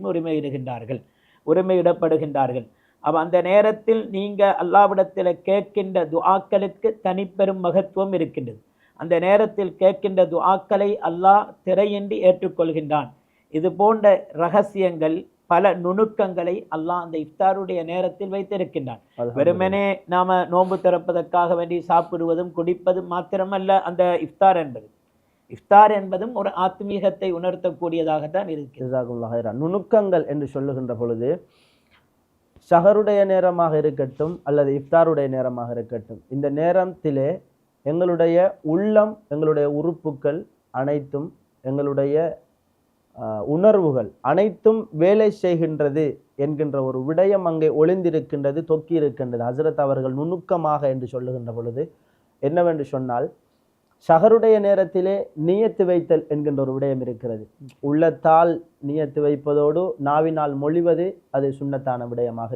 உரிமையிடப்படுகின்றார்கள். அப்போ அந்த நேரத்தில் நீங்கள் அல்லாஹ்விடத்தில் கேட்கின்ற துஆக்களுக்கு தனிப்பெரும் மகத்துவம் இருக்கின்றது. அந்த நேரத்தில் கேட்கின்ற துஆக்களை அல்லாஹ் திரையின்றி ஏற்றுக்கொள்கின்றான். இது போன்ற ரகசியங்கள், பல நுணுக்கங்களை அல்லாஹ் அந்த இஃப்தாருடைய நேரத்தில் வைத்திருக்கின்றான். வெறுமனே நாம நோன்பு திறப்பதற்காக வேண்டி சாப்பிடுவதும் குடிப்பதும் மாத்திரமல்ல அந்த இஃப்தார் என்பது. இஃப்தார் என்பதும் ஒரு ஆத்மீகத்தை உணர்த்தக்கூடியதாகத்தான் இருக்கிறது. நுணுக்கங்கள் என்று சொல்லுகின்ற பொழுது, ஷஹருடைய நேரமாக இருக்கட்டும் அல்லது இஃப்தாருடைய நேரமாக இருக்கட்டும், இந்த நேரத்திலே எங்களுடைய உள்ளம், எங்களுடைய உறுப்புகள் அனைத்தும், எங்களுடைய உணர்வுகள் அனைத்தும் வேலை செய்கின்றது என்கின்ற ஒரு விடயம் அங்கே ஒளிந்திருக்கின்றது, தொக்கி இருக்கின்றது. ஹஜ்ரத் அவர்கள் நுணுக்கமாக என்று சொல்லுகின்ற பொழுது என்னவென்று சொன்னால், ஷஹருடைய நேரத்திலே நியத்து வைத்தல் என்கின்ற ஒரு விடயம் இருக்கிறது. உள்ளத்தால் நியத்து வைப்பதோடு நாவினால் மொழிவது அது சுன்னத்தான விடயமாக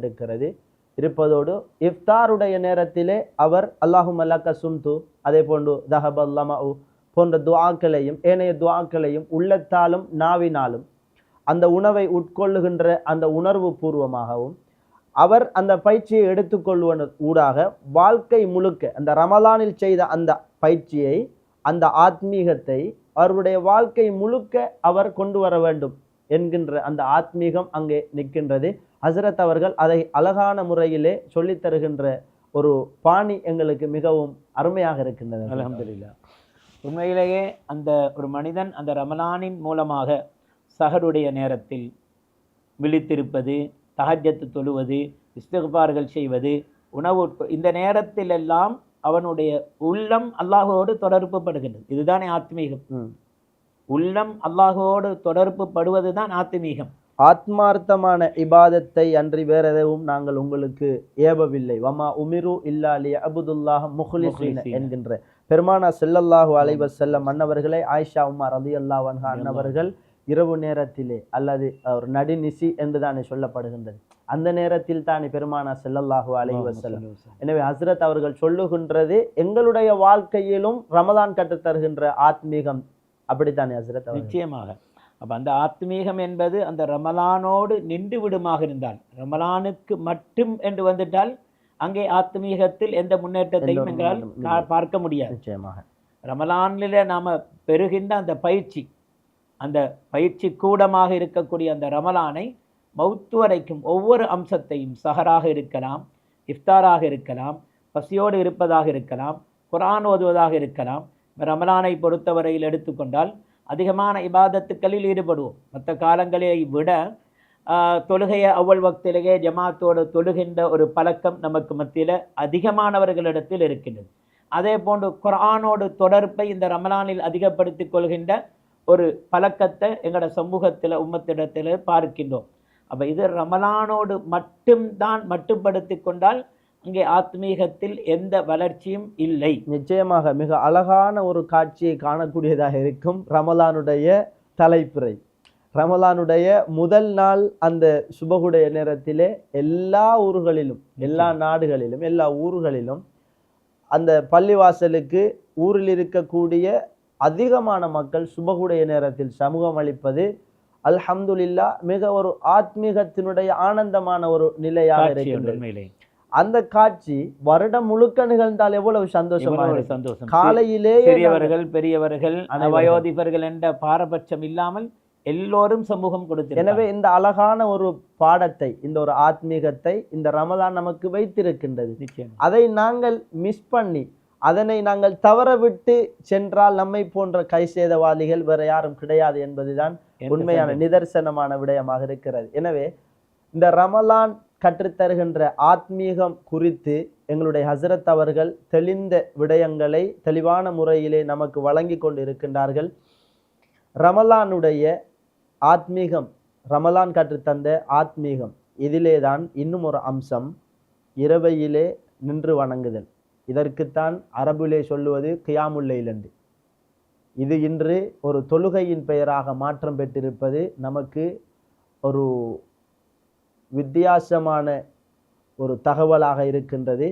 இருப்பதோடு, இஃப்தாருடைய நேரத்திலே அவர் அல்லாஹும்ம லக்க சும்து, அதே போன்று தஹபல்லமஉ போன்ற துஆக்களையும் ஏனைய துஆக்களையும் உள்ளத்தாலும் நாவினாலும் அந்த உணவை உட்கொள்ளுகின்ற அந்த உணர்வு பூர்வமாகவும் அவர் அந்த பயிற்சியை எடுத்துக்கொள்வதன் ஊடாக வாழ்க்கை முழுக்க அந்த ரமலானில் செய்த அந்த பயிற்சியை, அந்த ஆத்மீகத்தை அவருடைய வாழ்க்கை முழுக்க அவர் கொண்டு வர வேண்டும் என்கின்ற அந்த ஆத்மீகம் அங்கே நிற்கின்றது. ஹஜ்ரத் அவர்கள் அதை அழகான முறையிலே சொல்லித் தருகின்ற ஒரு பாணி எங்களுக்கு மிகவும் அருமையாக இருக்கின்றது. அல்ஹம்துலில்லாஹ். உண்மையிலேயே அந்த ஒரு மனிதன் அந்த ரமலானின் மூலமாக சஹருடைய நேரத்தில் விழித்திருப்பது, தஹஜ்ஜத் தொழுவது, இஸ்திக்பார்கள் செய்வது, உணவு, இந்த நேரத்தில் எல்லாம் அவனுடைய உள்ளம் அல்லாஹோடு தொடர்பு படுகின்றது. இதுதானே ஆத்மீகம். உள்ளம் அல்லாஹோடு தொடர்பு படுவது தான் ஆத்மீகம். ஆத்மார்த்தமான இபாதத்தை அன்றி வேற எதுவும் நாங்கள் உங்களுக்கு ஏவவில்லை. வமா உமிரு இல்லா லியஅபுதுல்லாஹ முஹ்லிஸீன என்கின்ற பெருமானா ஸல்லல்லாஹு அலைஹி வஸல்லம் அன்னவர்களை ஆயிஷா உம்மா ரலியல்லாஹு அன்ஹா அன்னவர்கள் இரவு நேரத்திலே அல்லது ஒரு நடுநிசி என்றுதானே சொல்லப்படுகின்றது, அந்த நேரத்தில் தானே பெருமானா ஸல்லல்லாஹு அலைஹி வஸல்லம். எனவே ஹஸ்ரத் அவர்கள் சொல்லுகின்றது எங்களுடைய வாழ்க்கையிலும் ரமலான் கற்றுத்தருகின்ற ஆத்மீகம் அப்படித்தானே ஹஸ்ரத்? நிச்சயமாக. அப்போ அந்த ஆத்மீகம் என்பது அந்த ரமலானோடு நின்று விடுமாக இருந்தால், ரமலானுக்கு மட்டும் என்று வந்துட்டால் அங்கே ஆத்மீகத்தில் எந்த முன்னேற்றத்தையும் எங்களால் பார்க்க முடியாது. நிச்சயமாக ரமலானில் நாம் பெறுகின்ற அந்த பயிற்சி, அந்த பயிற்சி கூடமாக இருக்கக்கூடிய அந்த ரமலானை மௌத்து வரைக்கும் ஒவ்வொரு அம்சத்தையும், சஹராக இருக்கலாம், இஃப்தாராக இருக்கலாம், பசியோடு இருப்பதாக இருக்கலாம், குர்ஆன் ஓதுவதாக இருக்கலாம். ரமலானை பொறுத்தவரையில் எடுத்துக்கொண்டால் அதிகமான இபாதத்துக்களில் ஈடுபடுவோம். மற்ற காலங்களை விட தொழுகையை அவ்வள் வக்திலேயே ஜமாத்தோடு தொழுகின்ற ஒரு பழக்கம் நமக்கு மத்தியில் அதிகமானவர்களிடத்தில் இருக்கின்றது. அதே போன்று குர்ஆனோடு தொடர்பை இந்த ரமலானில் அதிகப்படுத்தி கொள்கின்ற ஒரு பழக்கத்தை எங்களோட சமூகத்தில் உம்மத்திடத்தில் பார்க்கின்றோம். அப்போ இது ரமலானோடு மட்டும்தான் மட்டுப்படுத்தி கொண்டால் அங்கே ஆத்மீகத்தில் எந்த வளர்ச்சியும் இல்லை. நிச்சயமாக மிக அழகான ஒரு காட்சியை காணக்கூடியதாக இருக்கும் ரமலானுடைய தலைப்பிறை. ரமலானுடைய முதல் நாள் அந்த சுபகுடைய நேரத்திலே எல்லா ஊர்களிலும், எல்லா நாடுகளிலும், எல்லா ஊர்களிலும் அந்த பள்ளிவாசலுக்கு ஊரில் இருக்கக்கூடிய அதிகமான மக்கள் சுபகுடைய நேரத்தில் சமூகம் அளிப்பது அல்ஹம்துலில்லா மிக ஒரு ஆத்மீகத்தினுடைய ஆனந்தமான ஒரு நிலையாக இருக்கின்றது. அந்த காட்சி வருடம் முழுக்க நிகழ்ந்தால் எவ்வளவு சந்தோஷம். காலையிலே பெரியவர்கள் பெரியவர்கள் வயோதிபர்கள் என்ற பாரபட்சம் இல்லாமல் எல்லோரும் சமூகம் கொடுத்து, எனவே இந்த அழகான ஒரு பாடத்தை, இந்த ஒரு ஆத்மீகத்தை இந்த ரமலான் நமக்கு வைத்திருக்கின்றது. அதை நாங்கள் மிஸ் பண்ணி, அதனை நாங்கள் தவற விட்டு சென்றால் நம்மை போன்ற கைசேதவாளிகள் வேற யாரும் கிடையாது என்பதுதான் உண்மையான நிதர்சனமான விடயமாக இருக்கிறது. எனவே இந்த ரமலான் கற்றுத்தருகின்ற ஆத்மீகம் குறித்து எங்களுடைய ஹசரத் அவர்கள் தெளிந்த விடயங்களை தெளிவான முறையிலே நமக்கு வழங்கி கொண்டு இருக்கின்றார்கள். ரமலானுடைய ஆத்மீகம், ரமலான் கற்றுத்தந்த ஆத்மீகம், இதிலே தான் இன்னும் ஒரு அம்சம், இரவையிலே நின்று வணங்குதல். இதற்குத்தான் அரபிலே சொல்லுவது கியாமுல் லைல் என்று. இது இன்று ஒரு தொழுகையின் பெயராக மாற்றம் பெற்றிருப்பது நமக்கு ஒரு வித்தியாசமான ஒரு தகவலாக இருக்கின்றது.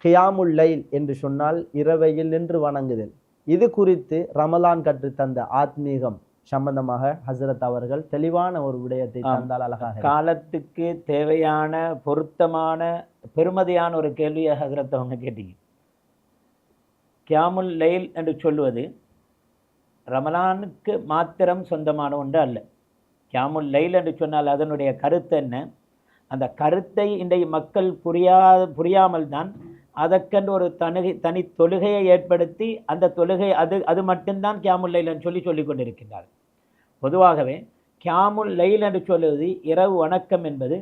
கியாமுல் லைல் என்று சொன்னால் இரவையில் நின்று வணங்குதல். இது குறித்து ரமலான் கற்றுத்தந்த ஆத்மீகம் சம்பந்தமாக ஹசரத் அவர்கள் தெளிவான ஒரு விடயத்தை தந்தால் அழகாக. காலத்துக்கு தேவையான பொருத்தமான பெருமதியான ஒரு கேள்வியை ஹசரத் அவங்க கேட்டீங்க. கியாமுல் லைல் என்று சொல்லுவது ரமலானுக்கு மாத்திரம் சொந்தமான ஒன்று அல்ல. கியாமுல் லைல் என்று சொன்னால் அதனுடைய கருத்து என்ன? அந்த கருத்தை இன்றைய மக்கள் புரியாமல் தான் அதற்கென்று ஒரு தனி தொழுகையை ஏற்படுத்தி அந்த தொழுகை அது மட்டும்தான் கியாமுல் லைல் என்று சொல்லிக் கொண்டிருக்கின்றார். பொதுவாகவே கியாமுல் லைல் என்று சொல்லுவது இரவு வணக்கம் என்பது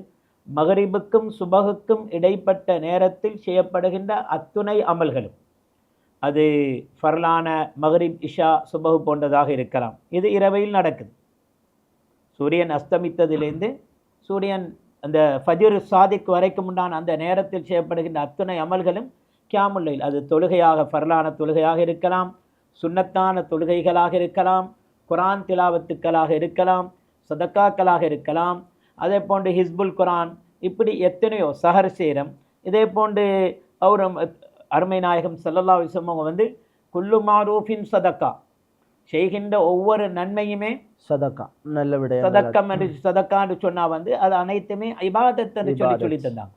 மகரிபுக்கும் சுபகுக்கும் இடைப்பட்ட நேரத்தில் செய்யப்படுகின்ற அத்துணை அமல்களும், அது ஃபர்லான மகரிப் இஷா சுபகு போன்றதாக இருக்கலாம். இது இரவையில் நடக்குது. சூரியன் அஸ்தமித்ததிலிருந்து சூரியன் அந்த ஃபஜ்ர் சாதிக் வரைக்கும் உண்டான அந்த நேரத்தில் செய்யப்படுகின்ற அத்துணை அமல்களும் கியாமுல் லைல். அது தொழுகையாக, ஃபர்லான தொழுகையாக இருக்கலாம், சுன்னத்தான தொழுகைகளாக இருக்கலாம், குரான் திலாவத்துக்களாக இருக்கலாம், சதக்காக்களாக இருக்கலாம், அதே போன்று ஹிஸ்புல் குரான், இப்படி எத்தனையோ சஹர் சேரம். இதே போன்று அவர் அருமை நாயகம் ஸல்லல்லாஹு அலைஹி வஸல்லம் வந்து குல்லு மாரூஃபின் சதக்கா, செய்கின்ற ஒவ்வொரு நன்மையுமே சதக்கா, நல்ல விடயம், சதக்கம் என்று சதக்கான்னு சொன்னா வந்து அது அனைத்துமே இபாதத் என்று சொல்லி தந்தாங்க.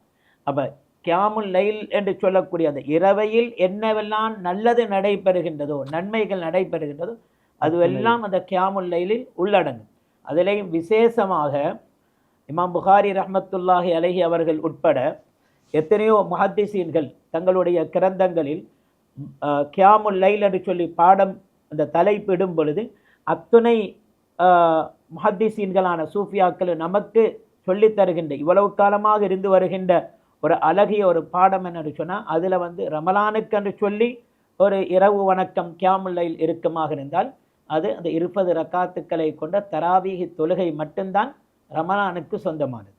அப்ப கியாமுல் லைல் என்று சொல்லக்கூடிய அந்த இரவையில் என்னவெல்லாம் நல்லது நடைபெறுகின்றதோ, நன்மைகள் நடைபெறுகின்றதோ, அதுவெல்லாம் அந்த கியாமுல் லைலில் உள்ளடங்கும். அதிலேயும் விசேஷமாக இமாம் புகாரி ரஹ்மத்துல்லாஹி அலைஹி அவர்கள் உட்பட எத்தனையோ முஹத்திஸீன்கள் தங்களுடைய கிரந்தங்களில் கியாமுல் லைல் என்று சொல்லி பாடம் அந்த தலைப்பிடும் பொழுது அத்துணை முஹத்திஸீன்களான சூஃபியாக்கள் நமக்கு சொல்லித் தருகின்ற, இவ்வளவு காலமாக இருந்து வருகின்ற ஒரு அழகிய ஒரு பாடம் என்று சொன்னால் அதில் வந்து ரமலானுக்கென்று சொல்லி ஒரு இரவு வணக்கம் கியாமுல் லைல் இருக்குமாக இருந்தால் அது அந்த 20 ரக்காத்துக்களை கொண்ட தராவீஹ் தொழுகை மட்டும்தான் ரமலானுக்கு சொந்தமானது.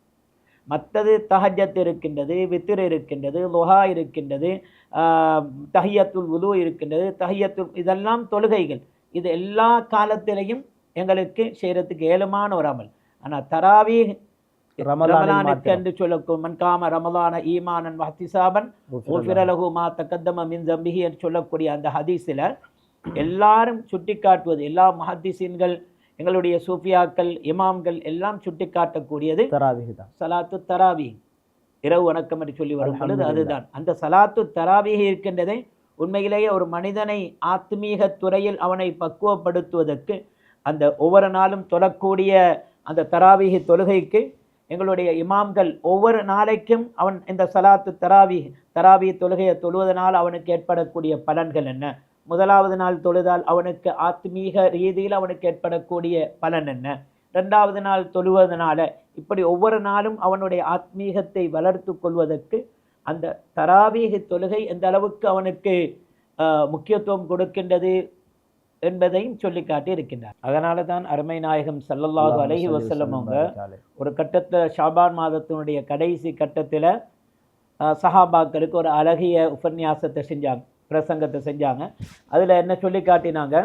மற்றது தஹஜ்ஜத் இருக்கின்றது, வித்ர் இருக்கின்றது, லுஹா இருக்கின்றது, தஹியத்துல் வுது இருக்கின்றது, தஹியத்துல், இதெல்லாம் தொழுகைகள். இது எல்லா காலத்திலையும் எங்களுக்கு செய்கிறதுக்கு ஏழுமான ஒரு அமல். ஆனால் தராவீஹ் ரமலானுக்கு என்று சொல்லக்கும் மன்காம ரமலான ஈமானன் வஹ்திசாபன் குஃபிர லஹு மா தகத்தம மின் ஸம்பிஹி என்று சொல்லக்கூடிய அந்த ஹதீஸில் எல்லாரும் சுட்டி காட்டுவது, எல்லா முஹத்திஸீன்கள் எங்களுடைய சூஃபியாக்கள் இமாம்கள் எல்லாம் சுட்டி காட்டக்கூடியது தராவீஹ் தான். சலாத்து தராவி, இரவு வணக்கம் என்று சொல்லி வரும் பொழுது அதுதான். அந்த சலாத்து தராவீஹ் இருக்கின்றதை உண்மையிலேயே ஒரு மனிதனை ஆத்மீக துறையில் அவனை பக்குவப்படுத்துவதற்கு அந்த ஒவ்வொரு நாளும் தொழக்கூடிய அந்த தராவீஹ் தொழுகைக்கு எங்களுடைய இமாம்கள் ஒவ்வொரு நாளைக்கும் அவன் இந்த சலாத்து தராவி தொழுகையை தொழுவதனால் அவனுக்கு ஏற்படக்கூடிய பலன்கள் என்ன, முதலாவது நாள் தொழுதால் அவனுக்கு ஆத்மீக ரீதியில் அவனுக்கு ஏற்படக்கூடிய பலன் என்ன, இரண்டாவது நாள் தொழுவதனால இப்படி ஒவ்வொரு நாளும் அவனுடைய ஆத்மீகத்தை வளர்த்து கொள்வதற்கு அந்த தராவீஹ் தொழுகை எந்த அளவுக்கு அவனுக்கு முக்கியத்துவம் கொடுக்கின்றது என்பதையும் சொல்லி காட்டி இருக்கின்றார். அதனால தான் அருமை நாயகம் ஸல்லல்லாஹு அலைஹி வஸல்லம் அவங்க ஒரு கட்டத்தில் ஷாபான் மாதத்தினுடைய கடைசி கட்டத்தில் சஹாபாக்களுக்கு ஒரு அழகிய உபன்யாசத்தை செஞ்சாங்க, பிரசங்கத்தை செஞ்சாங்க. அதில் என்ன சொல்லி காட்டினாங்க,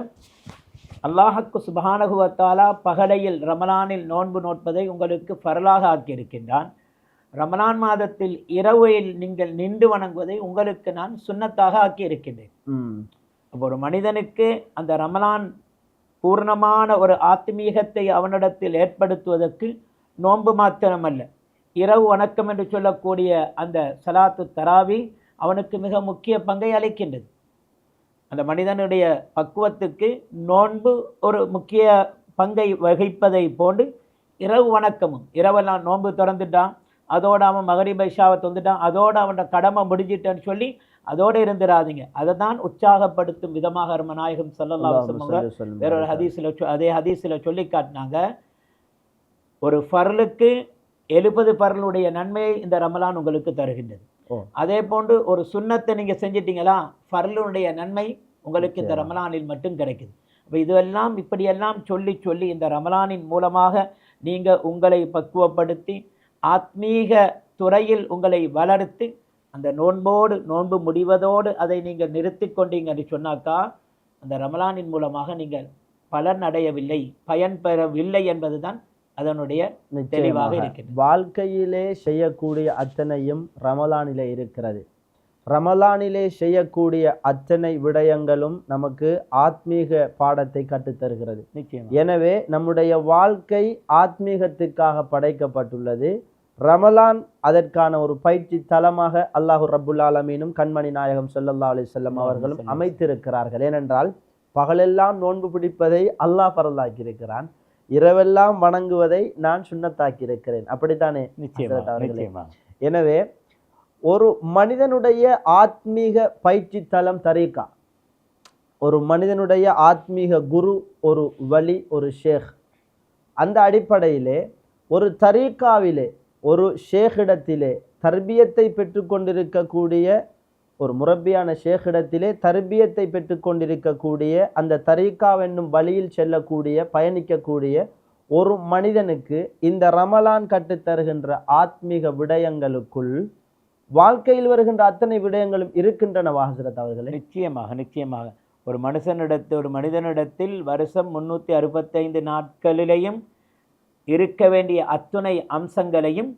அல்லாஹ்க்கு சுப்ஹானஹு வ தஆலா பகலையில் ரமலானில் நோன்பு நோட்பதை உங்களுக்கு ஃபர்லாக ஆக்கியிருக்கின்றான். ரமலான் மாதத்தில் இரவில் நீங்கள் நின்று வணங்குவதை உங்களுக்கு நான் சுன்னத்தாக ஆக்கி இருக்கின்றேன். அப்போ ஒரு மனிதனுக்கு அந்த ரமலான் பூர்ணமான ஒரு ஆத்மீகத்தை அவனிடத்தில் ஏற்படுத்துவதற்கு நோன்பு மாத்திரமல்ல, இரவு வணக்கம் என்று சொல்லக்கூடிய அந்த சலாத்து தராவி அவனுக்கு மிக முக்கிய பங்கை அளிக்கின்றது. அந்த மனிதனுடைய பக்குவத்துக்கு நோன்பு ஒரு முக்கிய பங்கை வகிப்பதை போன்று இரவு வணக்கமும், இரவெல்லாம் நோன்பு திறந்துட்டான், அதோடு அவன் மகரிப் இஷாவை தொந்துட்டான், அதோடு அவனோட கடமை முடிஞ்சிட்டேன்னு சொல்லி அதோடு இருந்துடாதீங்க. அதை தான் உற்சாகப்படுத்தும் விதமாக நாயகம் ஸல்லல்லாஹு அலைஹி வஸல்லம் வேறொரு ஹதீஸில் அதே ஹதீஸில் சொல்லி காட்டினாங்க, ஒரு ஃபர்லுக்கு 70 ஃபர்லுடைய நன்மையை இந்த ரமலான் உங்களுக்கு தருகின்றது. அதே போன்று ஒரு சுன்னத்தை நீங்கள் செஞ்சிட்டீங்களா, ஃபர்லுடைய நன்மை உங்களுக்கு இந்த ரமலானில் மட்டும் கிடைக்குது. அப்போ இதெல்லாம் இப்படியெல்லாம் சொல்லி சொல்லி இந்த ரமலானின் மூலமாக நீங்கள் உங்களை பக்குவப்படுத்தி ஆத்மீக துறையில் உங்களை வளர்த்து அந்த நோன்பு முடிவதோடு அதை நீங்கள் நிறுத்தி கொண்டீங்கன்னு சொன்னாக்கா அந்த ரமலானின் மூலமாக நீங்கள் பலன் அடையவில்லை, பயன் பெறவில்லை என்பதுதான் அதனுடைய தெளிவாக இருக்கிறது. வாழ்க்கையிலே செய்யக்கூடிய அத்தனையும் ரமலானிலே இருக்கிறது. ரமலானிலே செய்யக்கூடிய அத்தனை விடயங்களும் நமக்கு ஆத்மீக பாடத்தை கற்றுத்தருகிறது. எனவே நம்முடைய வாழ்க்கை ஆத்மீகத்துக்காக படைக்கப்பட்டுள்ளது. ரமலான் அதற்கான ஒரு பயிற்சி தலமாக அல்லாஹு ரப்புல் ஆலமீனும் கண்மணி நாயகம் ஸல்லல்லாஹு அலைஹி வஸல்லம் அவர்களும் அமைத்திருக்கிறார்கள். ஏனென்றால் பகலெல்லாம் நோன்பு பிடிப்பதை அல்லாஹ் பரலாக்கி இருக்கிறான், இரவெல்லாம் வணங்குவதை நான் சுன்னத்தாக்கி இருக்கிறேன். அப்படித்தானே? நிச்சயமாக. எனவே ஒரு மனிதனுடைய ஆத்மீக பயிற்சி தலம் தரீகா, ஒரு மனிதனுடைய ஆத்மீக குரு, ஒரு வலி, ஒரு ஷேக். அந்த அடிப்படையிலே ஒரு தரீகாவிலே ஒரு ஷேக்கிடத்திலே தர்பியத்தை பெற்றுக்கொண்டிருக்கக்கூடிய ஒரு முரப்பியான ஷேக்கிடத்திலே தர்பியத்தை பெற்றுக்கொண்டிருக்கக்கூடிய அந்த தரீகாவென்னும் வழியில் செல்லக்கூடிய பயணிக்கக்கூடிய ஒரு மனிதனுக்கு இந்த ரமலான் கற்றுத்தருகின்ற ஆத்மீக விடயங்களுக்குள் வாழ்க்கையில் வருகின்ற அத்தனை விடயங்களும் இருக்கின்றனவா ஹஸரத் அவர்களே? நிச்சயமாக ஒரு மனிதனிடத்தில் வருஷம் 365 நாட்களிலேயும் இருக்க வேண்டிய அத்துணை அம்சங்களையும்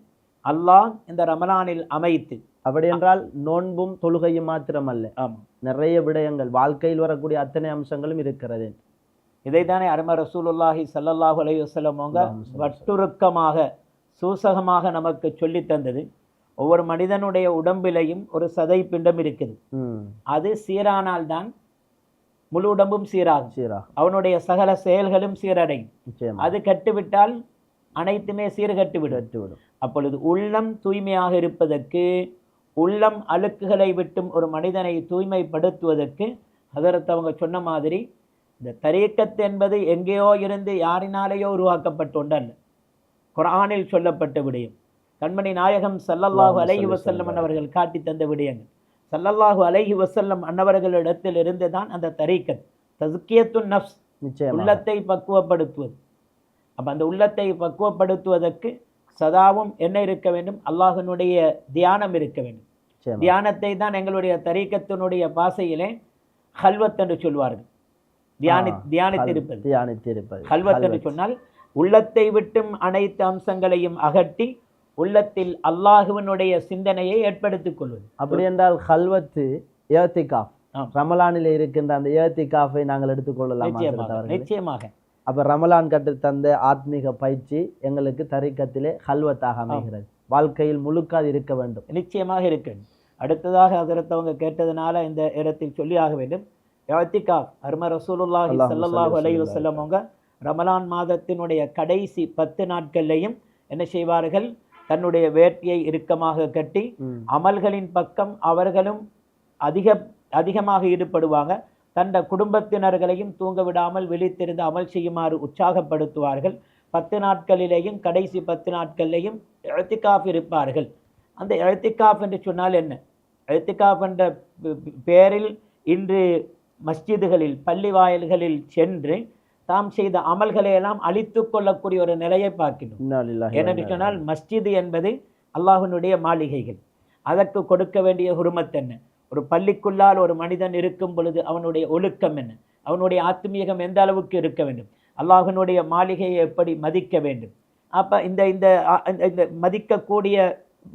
அல்லாஹ் இந்த ரமலானில் அமைத்து, அப்படி என்றால் நோன்பும் தொழுகையும் மாத்திரமல்ல, நிறைய விடயங்கள் வாழ்க்கையில் வரக்கூடிய அத்தனை அம்சங்களும் இருக்கிறது. இதைத்தானே அருமை ரசூலுல்லாஹி ஸல்லல்லாஹு அலைஹி வஸல்லம் அவங்க வட்டுருக்கமாக சூசகமாக நமக்கு சொல்லி தந்தது. ஒவ்வொரு மனிதனுடைய உடம்பிலையும் ஒரு சதை பிண்டம் இருக்குது. அது சீரானால் தான் முழு உடம்பும் சீராகும், அவனுடைய சகல செயல்களும் சீரடையும். அது கட்டுவிட்டால் அனைத்துமே சீர்கட்டுவிடும். அப்பொழுது உள்ளம் தூய்மையாக இருப்பதற்கு, உள்ளம் அழுக்குகளை விட்டும் ஒரு மனிதனை தூய்மைப்படுத்துவதற்கு ஹதரத் அவங்க சொன்ன மாதிரி இந்த தரீக்கத் என்பது எங்கேயோ இருந்து யாரினாலேயோ உருவாக்கப்பட்ட ஒன்றல்ல, குர்ஆனில் சொல்லப்பட்ட விடயம். கண்மணி நாயகம் ஸல்லல்லாஹு அலைஹி வஸல்லம் அன்னவர்கள் காட்டி தந்த விடயங்கள். ஸல்லல்லாஹு அலைஹி வஸல்லம் அன்னவர்களிடத்தில் இருந்து தான் அந்த தரீக்கத் தஸ்கியத்துன் நஃப்ஸ், உள்ளத்தை பக்குவப்படுத்துவது. அப்போ அந்த உள்ளத்தை பக்குவப்படுத்துவதற்கு சதாவும் என்ன இருக்க வேண்டும்? அல்லாஹ்வினுடைய தியானம் இருக்க வேண்டும். தியானத்தை தான் எங்களுடைய தரீக்கத்தினுடைய பாசையிலே ஹல்வத் என்று சொல்வார்கள். தியானித்திருப்பது ஹல்வத் என்று சொன்னால் உள்ளத்தை விட்டும் அனைத்து அம்சங்களையும் அகற்றி உள்ளத்தில் அல்லாஹ்வினுடைய சிந்தனையை ஏற்படுத்திக் கொள்வது. அப்படி என்றால் ஹல்வத்து இஅ்திகாஃப், ரமலானில் இருக்கின்ற அந்த இஅ்திகாஃபை நாங்கள் எடுத்துக்கொள்ளலாம். நிச்சயமாக அப்ப ரமலான் கற்றுத்தந்த ஆத்மீக பயிற்சி எங்களுக்கு தரிக்கத்திலே ஹல்வத்தாக அமைகிறது. வாழ்க்கையில் முழுக்க அது இருக்க வேண்டும். நிச்சயமாக இருக்கு. அடுத்ததாக ஹஜ்ரத் கேட்டதுனால இந்த இடத்தில் சொல்லி ஆக வேண்டும். இஅ்திகாஃப் அருமை ரசூலுல்லாஹி ஸல்லல்லாஹு அலைஹி வஸல்லம் அவங்க ரமலான் மாதத்தினுடைய கடைசி 10 நாட்கள்லையும் என்ன செய்வார்கள்? தன்னுடைய வேட்டியை இறுக்கமாக கட்டி அமல்களின் பக்கம் அவர்களும் அதிகமாக ஈடுபடுவாங்க. தந்த குடும்பத்தினர்களையும் தூங்க விடாமல் விழித்திருந்து அமல் செய்யுமாறு உற்சாகப்படுத்துவார்கள். 10 நாட்களிலேயும் கடைசி 10 நாட்களிலேயும் இஅ்திகாஃப் இருப்பார்கள். அந்த இஅ்திகாஃப் என்று சொன்னால் என்ன? இஅ்திகாஃப் என்ற பெயரில் இன்று மஸ்ஜிதுகளில் பள்ளி வாயில்களில் சென்று தாம் செய்த அமல்களை எல்லாம் அழித்து கொள்ளக்கூடிய ஒரு நிலையை பார்க்கணும். ஏனென்று சொன்னால் மஸ்ஜிது என்பது அல்லாஹ்வினுடைய மாளிகைகள். அதற்கு கொடுக்க வேண்டிய ஹுர்மத் என்ன? ஒரு பள்ளிக்குள்ளால் ஒரு மனிதன் இருக்கும் பொழுது அவனுடைய ஒழுக்கம் என்ன? அவனுடைய ஆத்மீகம் எந்த அளவுக்கு இருக்க வேண்டும்? அல்லாஹ்வினுடைய மாளிகையை எப்படி மதிக்க வேண்டும்? அப்போ இந்த மதிக்கக்கூடிய